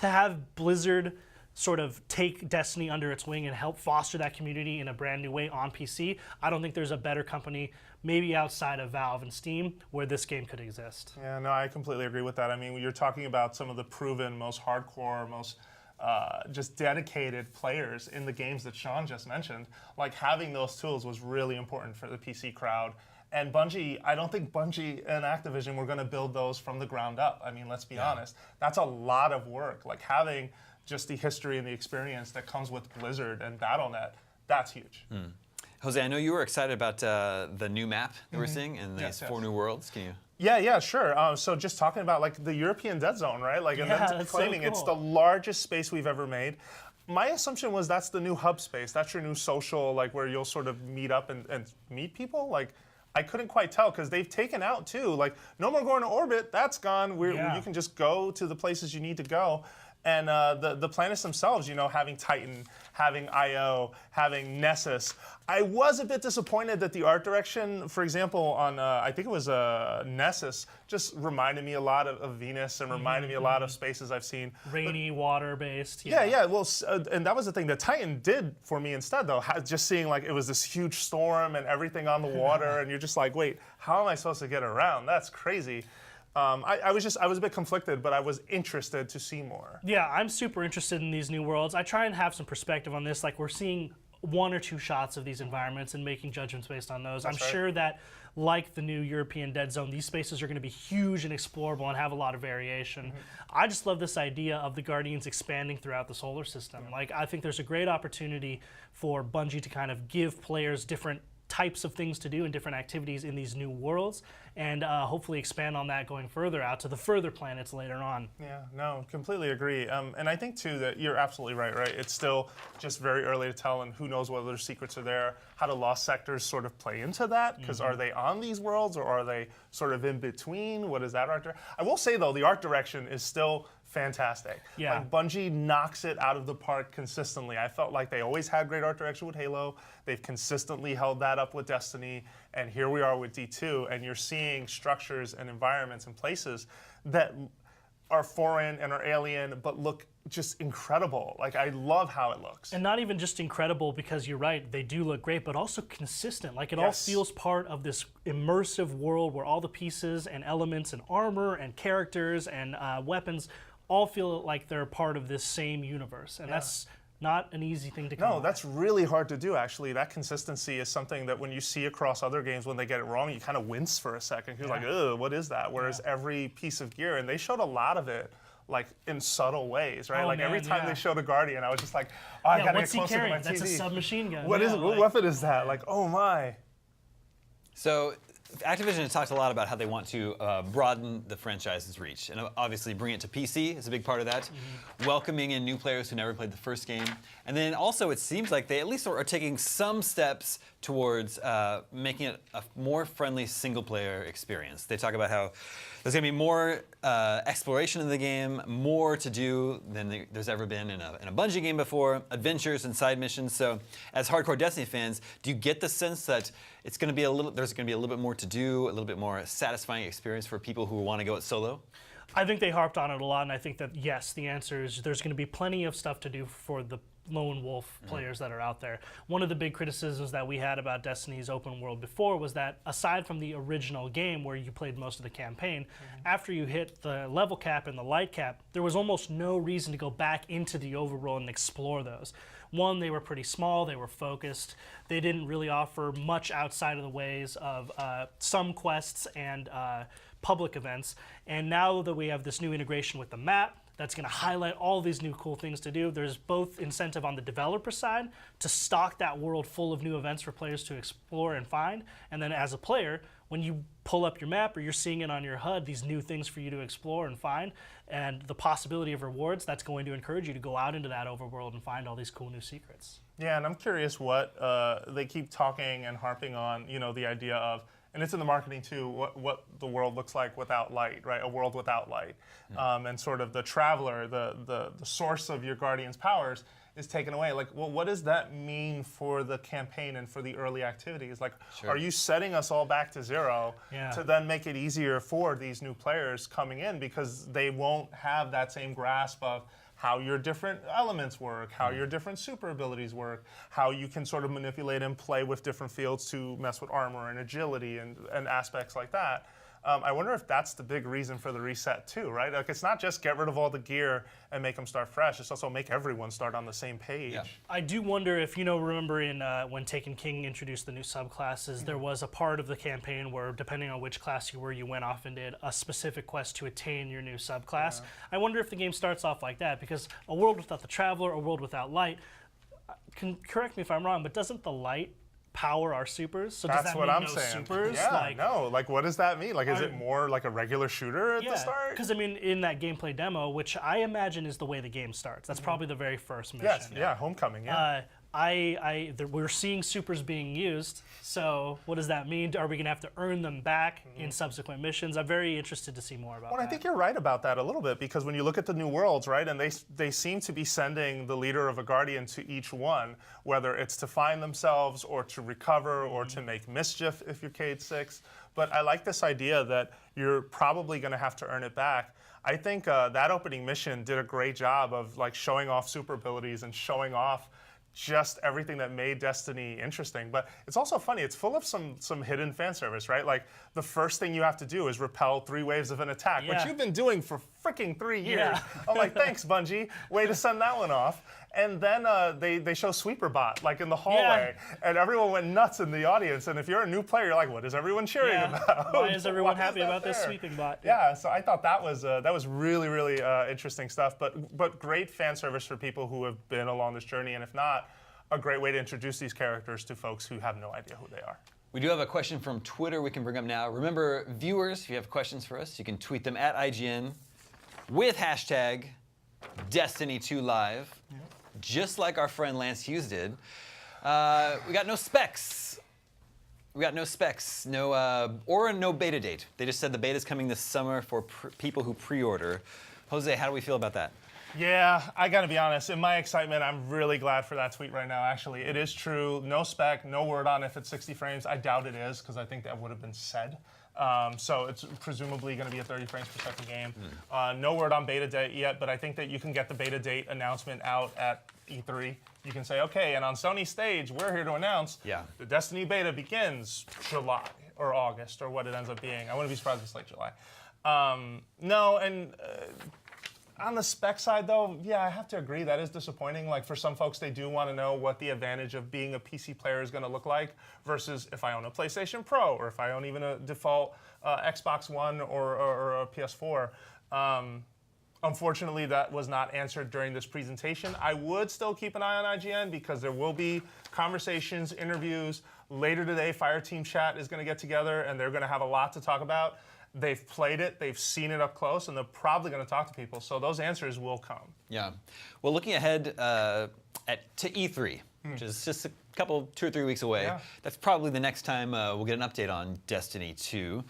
To have Blizzard sort of take Destiny under its wing and help foster that community in a brand new way on PC, I don't think there's a better company, maybe outside of Valve and Steam, where this game could exist. Yeah, no, I completely agree with that. I mean, you're talking about some of the proven, most hardcore, most just dedicated players in the games that Sean just mentioned. Like, having those tools was really important for the PC crowd. And Bungie, I don't think Bungie and Activision were going to build those from the ground up. I mean, let's be honest. That's a lot of work. Like, having just the history and the experience that comes with Blizzard and Battle.net, that's huge. Jose, I know you were excited about the new map that we're seeing and these 4 new worlds. Can you? Yeah, sure. So just talking about like the European Dead Zone, right? Like, and Yeah, then that's so claiming it's the cool. largest space we've ever made. My assumption was that's the new hub space. That's your new social, like where you'll sort of meet up and meet people. Like, I couldn't quite tell because they've taken out too. Like, no more going to orbit. That's gone. You can just go to the places you need to go. And the planets themselves, you know, having Titan, having Io, having Nessus. I was a bit disappointed that the art direction, for example, on I think it was Nessus, just reminded me a lot of Venus and reminded me a lot of spaces I've seen. Rainy, water-based. Yeah. Well, and that was the thing that Titan did for me instead, though. Just seeing like it was this huge storm and everything on the water, and you're just like, wait, how am I supposed to get around? That's crazy. I was a bit conflicted, but I was interested to see more. Yeah, I'm super interested in these new worlds. I try and have some perspective on this. Like, we're seeing 1 or 2 shots of these environments and making judgments based on those. I'm sure that, like the new European Dead Zone, these spaces are going to be huge and explorable and have a lot of variation. I just love this idea of the Guardians expanding throughout the solar system. Like, I think there's a great opportunity for Bungie to kind of give players different types of things to do and different activities in these new worlds, and hopefully expand on that going further out to the further planets later on. Yeah, no, completely agree. And I think too that you're absolutely right. It's still just very early to tell, and who knows what other secrets are there. How do lost sectors sort of play into that? Because are they on these worlds or are they sort of in between? What is that art direction? I will say though, the art direction is still fantastic. Yeah. Like Bungie knocks it out of the park consistently. I felt like they always had great art direction with Halo. They've consistently held that up with Destiny, and here we are with D2, and you're seeing structures and environments and places that are foreign and are alien, but look just incredible. Like, I love how it looks. And not even just incredible because you're right, they do look great, but also consistent. Like, it all feels part of this immersive world where all the pieces and elements and armor and characters and weapons all feel like they're part of this same universe. And that's not an easy thing to come No, that's really hard to do, actually. That consistency is something that when you see across other games when they get it wrong, you kind of wince for a second. You're like, ugh, what is that? Whereas every piece of gear, and they showed a lot of it, like in subtle ways, right? Oh, like man, every time they showed a Guardian, I was just like, oh, I gotta get closer to my TV. That's a submachine gun. What weapon is that? Like, oh my. So Activision has talked a lot about how they want to broaden the franchise's reach, and obviously bring it to PC is a big part of that. Welcoming in new players who never played the first game, and then also it seems like they at least are taking some steps towards making it a more friendly single-player experience. They talk about how there's going to be more exploration in the game, more to do than there's ever been in a Bungie game before, adventures and side missions. So, as hardcore Destiny fans, do you get the sense that there's going to be a little bit more to do, a little bit more satisfying experience for people who want to go it solo? I think they harped on it a lot, and I think that yes, the answer is there's going to be plenty of stuff to do for the lone wolf players that are out there. One of the big criticisms that we had about Destiny's open world before was that aside from the original game where you played most of the campaign, after you hit the level cap and the light cap, there was almost no reason to go back into the overworld and explore those. One, they were pretty small, they were focused, they didn't really offer much outside of the ways of some quests and public events, and now that we have this new integration with the map, that's going to highlight all these new cool things to do. There's both incentive on the developer side to stock that world full of new events for players to explore and find, and then as a player, when you pull up your map or you're seeing it on your HUD, these new things for you to explore and find, and the possibility of rewards, that's going to encourage you to go out into that overworld and find all these cool new secrets. Yeah, and I'm curious what they keep talking and harping on, the idea of, and it's in the marketing too, what the world looks like without light, right? A world without light. And sort of the traveler, the source of your Guardian's powers is taken away. Like, well, what does that mean for the campaign and for the early activities? Like, are you setting us all back to zero to then make it easier for these new players coming in because they won't have that same grasp of how your different elements work, how your different super abilities work, how you can sort of manipulate and play with different fields to mess with armor and agility and aspects like that. I wonder if that's the big reason for the reset too, right? Like, it's not just get rid of all the gear and make them start fresh, it's also make everyone start on the same page. Yeah. I do wonder if, remember in when Taken King introduced the new subclasses, there was a part of the campaign where, depending on which class you were, you went off and did a specific quest to attain your new subclass. I wonder if the game starts off like that, because a world without the Traveler, a world without light, correct me if I'm wrong, but doesn't the light power our supers. So does That's that what mean I'm no saying. supers? Yeah, no. Like, what does that mean? Like, is I- it more like a regular shooter at the start? Because I mean, in that gameplay demo, which I imagine is the way the game starts. That's probably the very first mission. Yes, yeah, Homecoming, yeah. We're seeing supers being used. So what does that mean? Are we going to have to earn them back in subsequent missions? I'm very interested to see more about Well, that. I think you're right about that a little bit, because when you look at the new worlds, right, and they seem to be sending the leader of a Guardian to each one, whether it's to find themselves or to recover or to make mischief if you're Cayde 6. But I like this idea that you're probably going to have to earn it back. I think that opening mission did a great job of like showing off super abilities and showing off just everything that made Destiny interesting. But it's also funny, it's full of some hidden fan service, right? Like, the first thing you have to do is repel 3 waves of an attack, which you've been doing for freaking 3 years. Yeah. I'm like, thanks, Bungie. Way to send that one off. And then they show Sweeper Bot, like, in the hallway, and everyone went nuts in the audience. And if you're a new player, you're like, what is everyone cheering about? Why is everyone happy that about this there? sweeping bot? Yeah, so I thought that was really, really interesting stuff, but great fan service for people who have been along this journey, and if not, a great way to introduce these characters to folks who have no idea who they are. We do have a question from Twitter we can bring up now. Remember, viewers, if you have questions for us, you can tweet them at IGN with hashtag Destiny2Live, just like our friend Lance Hughes did. We got no specs. Or no beta date. They just said the beta's coming this summer for people who pre-order. Jose, how do we feel about that? Yeah, I gotta be honest. In my excitement, I'm really glad for that tweet right now, actually. It is true. No spec, no word on if it's 60 frames. I doubt it is, because I think that would have been said. So it's presumably going to be a 30 frames per second game. No word on beta date yet, but I think that you can get the beta date announcement out at E3. You can say, okay, and on Sony's stage, we're here to announce the Destiny beta begins July or August or what it ends up being. I wouldn't be surprised if it's like July. On the spec side, though, yeah, I have to agree, that is disappointing. Like, for some folks, they do want to know what the advantage of being a PC player is going to look like versus if I own a PlayStation Pro or if I own even a default Xbox One or a PS4. Unfortunately, that was not answered during this presentation. I would still keep an eye on IGN because there will be conversations, interviews. Later today, Fireteam Chat is going to get together, and they're going to have a lot to talk about. They've played it, they've seen it up close, and they're probably going to talk to people. So those answers will come. Yeah. Well, looking ahead to E3, which is just a couple, 2 or 3 weeks away, that's probably the next time we'll get an update on Destiny 2.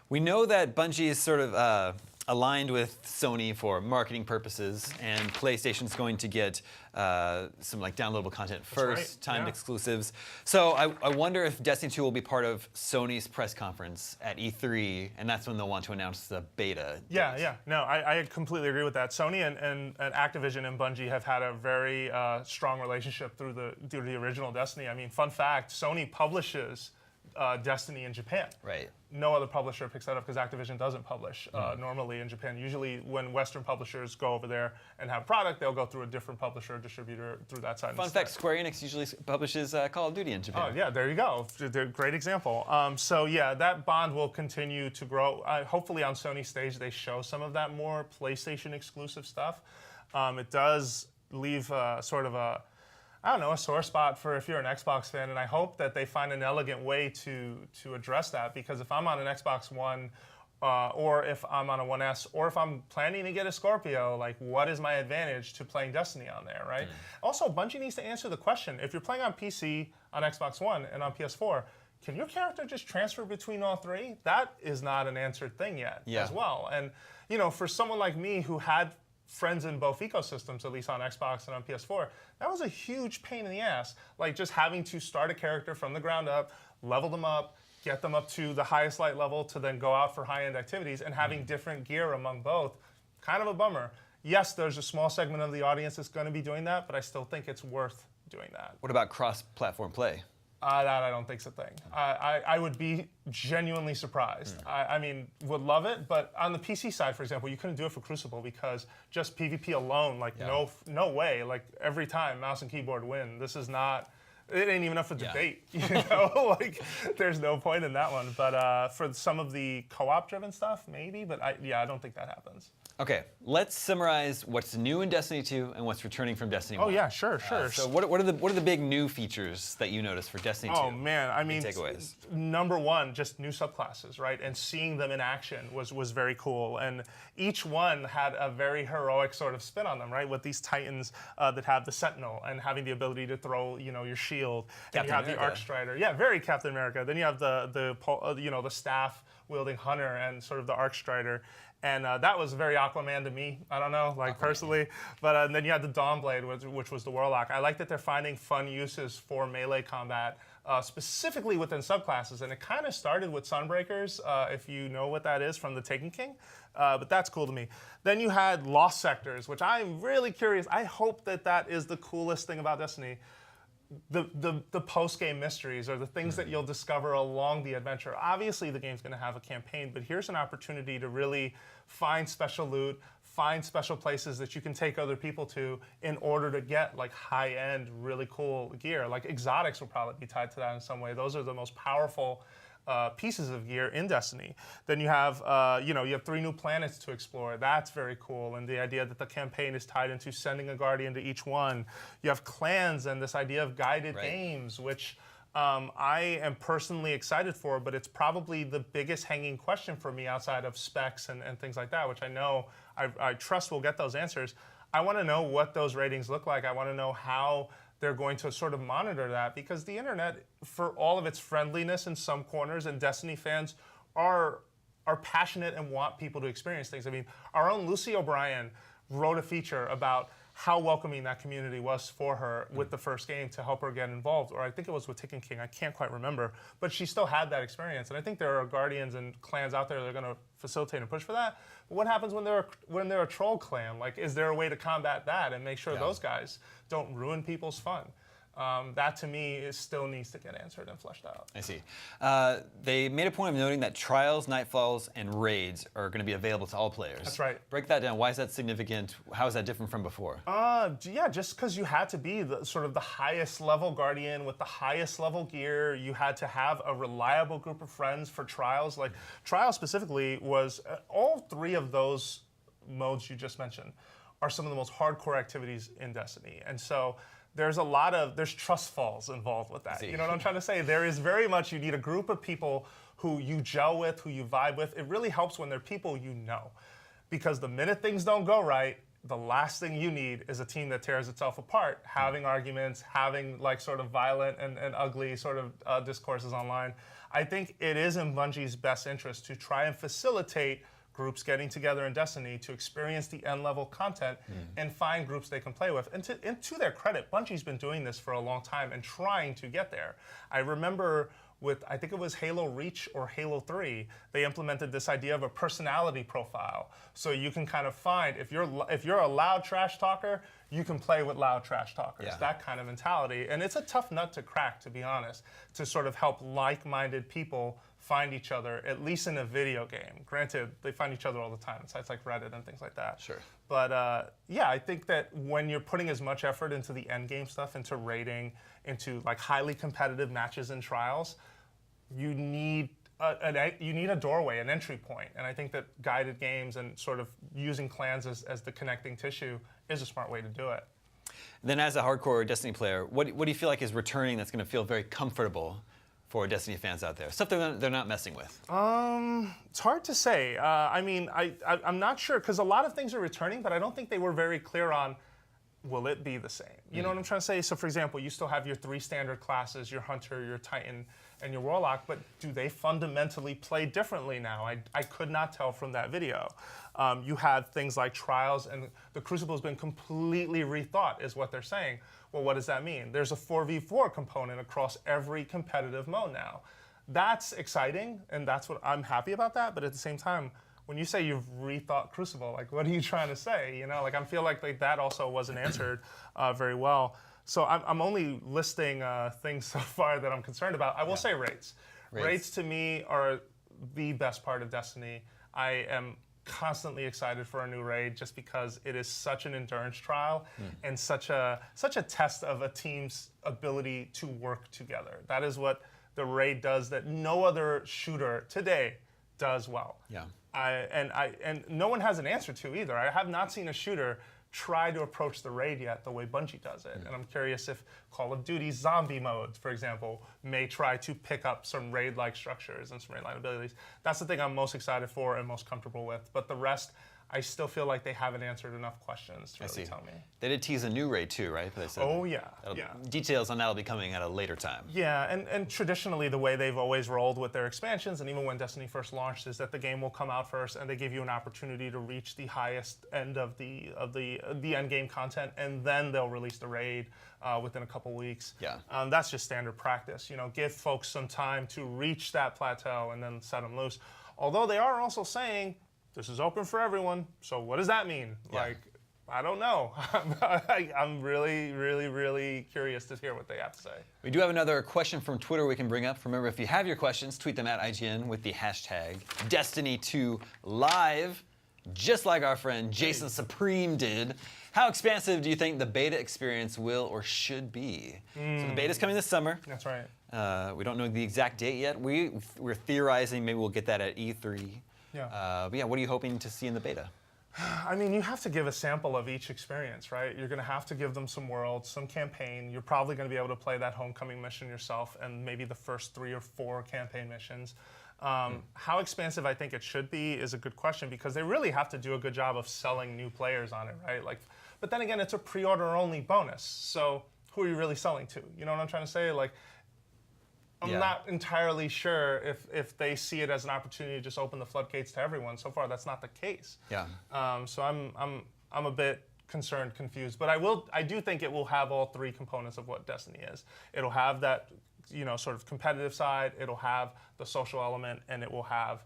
We know that Bungie is sort of aligned with Sony for marketing purposes, and PlayStation's going to get some like downloadable content first, timed exclusives. So I wonder if Destiny 2 will be part of Sony's press conference at E3, and that's when they'll want to announce the beta. Yeah. No, I completely agree with that. Sony and Activision and Bungie have had a very strong relationship through the original Destiny. I mean, fun fact, Sony publishes Destiny in Japan. Right. No other publisher picks that up because Activision doesn't publish normally in Japan. Usually when Western publishers go over there and have product, they'll go through a different publisher or distributor through that side. Fun fact, Square Enix usually publishes Call of Duty in Japan. Oh, yeah, there you go. Great example. So, yeah, that bond will continue to grow. Hopefully on Sony's stage they show some of that more PlayStation exclusive stuff. It does leave sort of a sore spot for if you're an Xbox fan, and I hope that they find an elegant way to address that, because if I'm on an Xbox One, or if I'm on a 1S, or if I'm planning to get a Scorpio, like, what is my advantage to playing Destiny on there, right? Also, Bungie needs to answer the question, if you're playing on PC, on Xbox One, and on PS4, can your character just transfer between all three? That is not an answered thing yet as well. And, you know, for someone like me who had friends in both ecosystems, at least on Xbox and on PS4, that was a huge pain in the ass. Like, just having to start a character from the ground up, level them up, get them up to the highest light level to then go out for high-end activities, and having different gear among both, kind of a bummer. Yes, there's a small segment of the audience that's going to be doing that, but I still think it's worth doing that. What about cross-platform play? That I don't think's a thing. I would be genuinely surprised. I mean, would love it, but on the PC side, for example, you couldn't do it for Crucible because just PvP alone, like no way. Like every time, mouse and keyboard win. This is not. It ain't even up for debate. You know, like there's no point in that one. But for some of the co-op driven stuff, maybe. But I don't think that happens. Okay, let's summarize what's new in Destiny 2 and what's returning from Destiny 1. Oh yeah, sure. So what are the big new features that you noticed for Destiny 2? Oh man, I mean, takeaways. Number one, just new subclasses, right? And seeing them in action was very cool. And each one had a very heroic sort of spin on them, right? With these Titans that have the Sentinel and having the ability to throw, your shield. And you have the Arcstrider. Yeah, very Captain America. Then you have the staff wielding Hunter and sort of the Arcstrider. And that was very Aquaman to me. I don't know, personally. But then you had the Dawnblade, which was the Warlock. I like that they're finding fun uses for melee combat, specifically within subclasses. And it kind of started with Sunbreakers, if you know what that is from the Taken King. But that's cool to me. Then you had Lost Sectors, which I'm really curious. I hope that is the coolest thing about Destiny. The post-game mysteries or the things that you'll discover along the adventure. Obviously, the game's going to have a campaign, but here's an opportunity to really find special loot, find special places that you can take other people to in order to get high-end, really cool gear. Exotics will probably be tied to that in some way. Those are the most powerful pieces of gear in Destiny. Then you have, you have 3 new planets to explore. That's very cool. And the idea that the campaign is tied into sending a Guardian to each one. You have clans and this idea of guided games, which I am personally excited for, but it's probably the biggest hanging question for me outside of specs and things like that, which I know, I trust we'll get those answers. I want to know what those ratings look like. I want to know how they're going to sort of monitor that, because the internet, for all of its friendliness in some corners, and Destiny fans are passionate and want people to experience things. I mean, our own Lucy O'Brien wrote a feature about how welcoming that community was for her with the first game to help her get involved, or I think it was with Taken King, I can't quite remember, but she still had that experience. And I think there are Guardians and clans out there that are going to facilitate and push for that. But what happens when they're a troll clan? Is there a way to combat that and make sure those guys don't ruin people's fun? That to me still needs to get answered and fleshed out. I see. They made a point of noting that Trials, Nightfalls, and Raids are going to be available to all players. That's right. Break that down. Why is that significant? How is that different from before? Yeah, just because you had to be the highest level Guardian with the highest level gear. You had to have a reliable group of friends for Trials. Trials specifically was all 3 of those modes you just mentioned are some of the most hardcore activities in Destiny. And so there's trust falls involved with that. You know what I'm trying to say? There is very much, you need a group of people who you gel with, who you vibe with. It really helps when they're people you know. Because the minute things don't go right, the last thing you need is a team that tears itself apart, having arguments, having sort of violent and ugly sort of discourses online. I think it is in Bungie's best interest to try and facilitate groups getting together in Destiny to experience the end-level content and find groups they can play with. And to their credit, Bungie's been doing this for a long time and trying to get there. I remember with, I think it was Halo Reach or Halo 3, they implemented this idea of a personality profile. So you can kind of find, if you're a loud trash talker, you can play with loud trash talkers, that kind of mentality. And it's a tough nut to crack, to be honest, to sort of help like-minded people find each other, at least in a video game. Granted, they find each other all the time on sites like Reddit and things like that. Sure. But yeah, I think that when you're putting as much effort into the end game stuff, into raiding, into highly competitive matches and trials, you need a doorway, an entry point. And I think that guided games and sort of using clans as the connecting tissue is a smart way to do it. Then as a hardcore Destiny player, what do you feel like is returning that's going to feel very comfortable for Destiny fans out there? Stuff they're not messing with. It's hard to say. I mean, I'm not sure, because a lot of things are returning, but I don't think they were very clear on, will it be the same? You know what I'm trying to say? So for example, you still have your 3 standard classes, your Hunter, your Titan, and your Warlock, but do they fundamentally play differently now? I could not tell from that video. You had things like Trials, and the Crucible has been completely rethought, is what they're saying. Well, what does that mean? There's a 4v4 component across every competitive mode now. That's exciting, and that's what I'm happy about that, but at the same time, when you say you've rethought Crucible, what are you trying to say? I feel like that also wasn't answered very well. So I'm only listing things so far that I'm concerned about. I will say raids. Raids to me are the best part of Destiny. I am constantly excited for a new raid just because it is such an endurance trial and such a test of a team's ability to work together. That is what the raid does that no other shooter today does well. Yeah. And no one has an answer to either. I have not seen a shooter try to approach the raid yet the way Bungie does it. And I'm curious if Call of Duty zombie mode, for example, may try to pick up some raid-like structures and some raid-like abilities. That's the thing I'm most excited for and most comfortable with. But the rest, I still feel like they haven't answered enough questions to really tell me. They did tease a new raid too, right? They said details on that will be coming at a later time. Yeah, and traditionally the way they've always rolled with their expansions, and even when Destiny first launched, is that the game will come out first, and they give you an opportunity to reach the highest end of the end game content, and then they'll release the raid within a couple weeks. Yeah. That's just standard practice. Give folks some time to reach that plateau and then set them loose. Although they are also saying, this is open for everyone, so what does that mean? Yeah. I don't know. I'm really, really, really curious to hear what they have to say. We do have another question from Twitter we can bring up. Remember, if you have your questions, tweet them at IGN with the hashtag Destiny2Live, just like our friend Jason Supreme did. How expansive do you think the beta experience will or should be? So the beta's coming this summer. That's right. We don't know the exact date yet. We're theorizing maybe we'll get that at E3. Yeah. But yeah, what are you hoping to see in the beta? I mean, you have to give a sample of each experience, right? You're going to have to give them some worlds, some campaign. You're probably going to be able to play that homecoming mission yourself and maybe the first 3 or 4 campaign missions. How expansive I think it should be is a good question because they really have to do a good job of selling new players on it, right? But then again, it's a pre-order only bonus. So who are you really selling to? You know what I'm trying to say? I'm not entirely sure if they see it as an opportunity to just open the floodgates to everyone. So far, that's not the case. Yeah. So I'm a bit concerned, confused, but I do think it will have all 3 components of what Destiny is. It'll have that, sort of competitive side. It'll have the social element, and it will have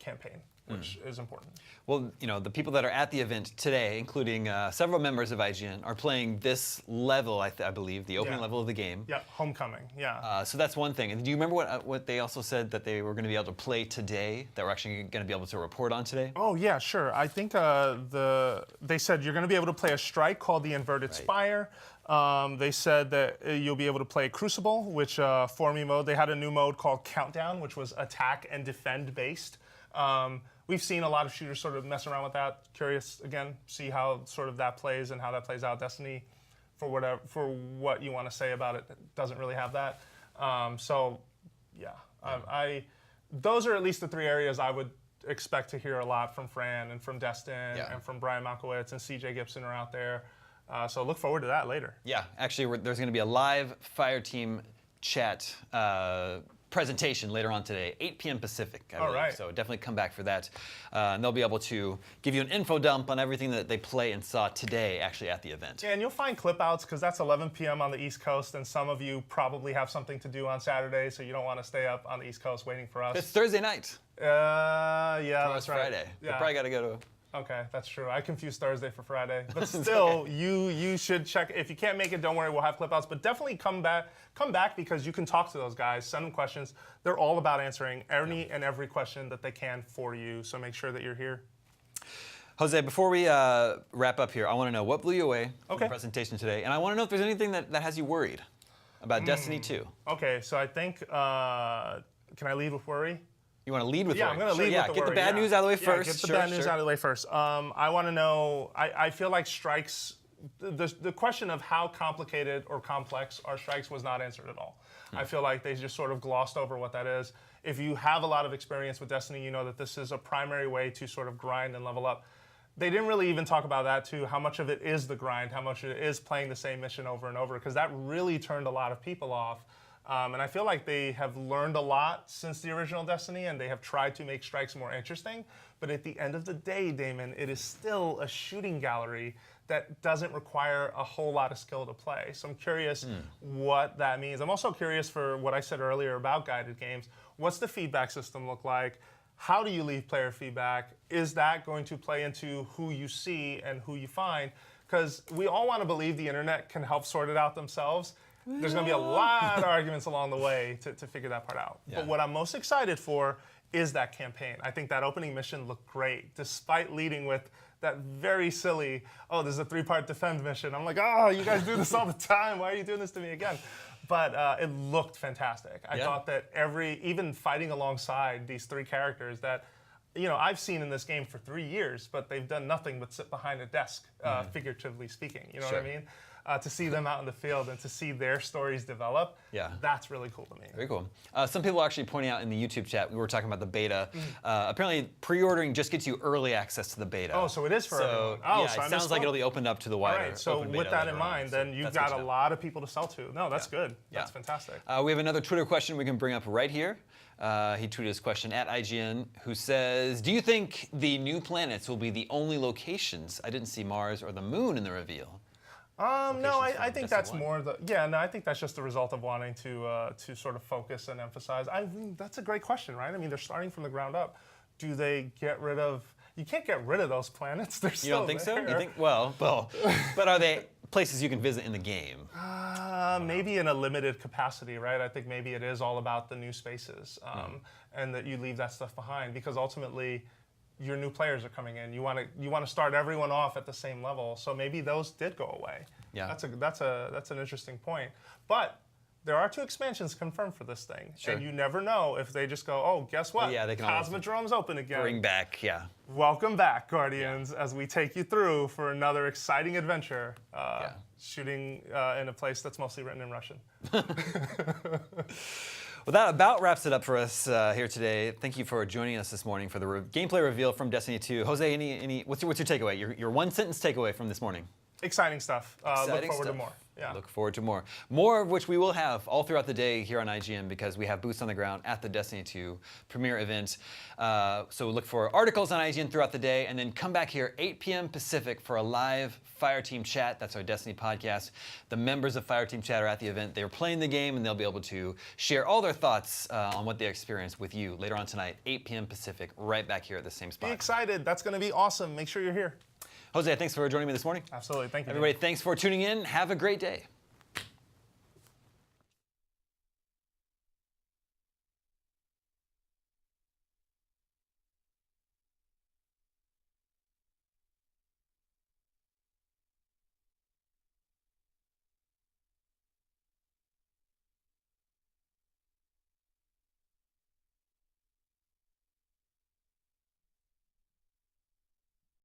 campaign, which is important. Well, the people that are at the event today, including several members of IGN, are playing this level, I believe, the opening level of the game. Yeah, Homecoming, yeah. So that's one thing. And do you remember what they also said that they were going to be able to play today, that we're actually going to be able to report on today? Oh, yeah, sure. I think they said you're going to be able to play a strike called the Inverted Spire. They said that you'll be able to play Crucible, which for me mode, they had a new mode called Countdown, which was attack and defend based. We've seen a lot of shooters sort of mess around with that. Curious, again, see how sort of that plays and how that plays out. Destiny, for what you want to say about it, doesn't really have that. Those are at least the 3 areas I would expect to hear a lot from Fran and from Destin and from Brian Malkowitz and CJ Gibson are out there. So look forward to that later. Yeah, actually, there's going to be a live Fireteam chat presentation later on today, 8 p.m. Pacific, I believe. Right. So definitely come back for that. And they'll be able to give you an info dump on everything that they play and saw today, actually, at the event. Yeah, and you'll find clip outs because that's 11 p.m. on the East Coast, and some of you probably have something to do on Saturday, so you don't want to stay up on the East Coast waiting for us. It's Thursday night. Yeah, that's right. Friday. Yeah. You probably got to go to. Okay, that's true. I confused Thursday for Friday. But still, you should check. If you can't make it, don't worry, we'll have clip outs. But definitely come back because you can talk to those guys, send them questions. They're all about answering any and every question that they can for you. So make sure that you're here. Jose, before we wrap up here, I want to know what blew you away from the presentation today. And I want to know if there's anything that has you worried about Destiny 2. Okay, so I think, can I lead with worry? You want to lead with worry? I'm going to lead with the get worry. The bad news out of the way first. Get the bad news out of the way first. I want to know, I feel like strikes, the question of how complicated or complex are strikes was not answered at all. I feel like they just sort of glossed over what that is. If you have a lot of experience with Destiny, you know that this is a primary way to sort of grind and level up. They didn't really even talk about that too, how much of it is the grind, how much it is playing the same mission over and over, because that really turned a lot of people off. And I feel like they have learned a lot since the original Destiny, and they have tried to make strikes more interesting. But at the end of the day, Damon, it is still a shooting gallery that doesn't require a whole lot of skill to play. So I'm curious what that means. I'm also curious for what I said earlier about guided games. What's the feedback system look like? How do you leave player feedback? Is that going to play into who you see and who you find? Because we all want to believe the internet can help sort it out themselves. There's going to be a lot of arguments along the way to figure that part out. Yeah. But what I'm most excited for is that campaign. I think that opening mission looked great, despite leading with that very silly, oh, there's a 3-part defend mission. I'm like, oh, you guys do this all the time. Why are you doing this to me again? But it looked fantastic. I thought that even fighting alongside these 3 characters that I've seen in this game for 3 years, but they've done nothing but sit behind a desk, figuratively speaking. You know what I mean? To see them out in the field and to see their stories develop, that's really cool to me. Very cool. Some people are actually pointing out in the YouTube chat, we were talking about the beta. Apparently, pre-ordering just gets you early access to the beta. Oh, so it is for everyone. Yeah, so it sounds like it'll be opened up to the wider. All right, so open with beta that in later on. mind, So then you've that's got good a to lot of people to sell to. No, that's good. That's fantastic. We have another Twitter question we can bring up right here. He tweeted his question at IGN, who says, do you think the new planets will be the only locations? I didn't see Mars or the moon in the reveal. No, I think that's more I think that's just the result of wanting to sort of focus and emphasize. I mean, that's a great question, right? I mean, they're starting from the ground up. Do they get rid of? You can't get rid of those planets. They're still You don't think so? there. You think? Well, but are they places you can visit in the game? Maybe in a limited capacity, right? I think maybe it is all about the new spaces, and that you leave that stuff behind because ultimately, your new players are coming in. You want to start everyone off at the same level. So maybe those did go away. Yeah. That's an interesting point. But there are 2 expansions confirmed for this thing, and you never know if they just go, oh, guess what? Yeah, they can Cosmodrome's open again. Bring back, Welcome back, Guardians, as we take you through for another exciting adventure. Shooting in a place that's mostly written in Russian. Well, that about wraps it up for us here today. Thank you for joining us this morning for the gameplay reveal from Destiny 2. Jose, what's your takeaway? Your one sentence takeaway from this morning? Exciting stuff. Look forward to more. Yeah. Look forward to more. More of which we will have all throughout the day here on IGN because we have boots on the ground at the Destiny 2 premiere event. So look for articles on IGN throughout the day and then come back here 8 p.m. Pacific for a live Fireteam chat. That's our Destiny podcast. The members of Fireteam chat are at the event. They're playing the game and they'll be able to share all their thoughts on what they experienced with you later on tonight, 8 p.m. Pacific, right back here at the same spot. Be excited. That's going to be awesome. Make sure you're here. Jose, thanks for joining me this morning. Absolutely. Thank you. Everybody, thanks for tuning in. Have a great day.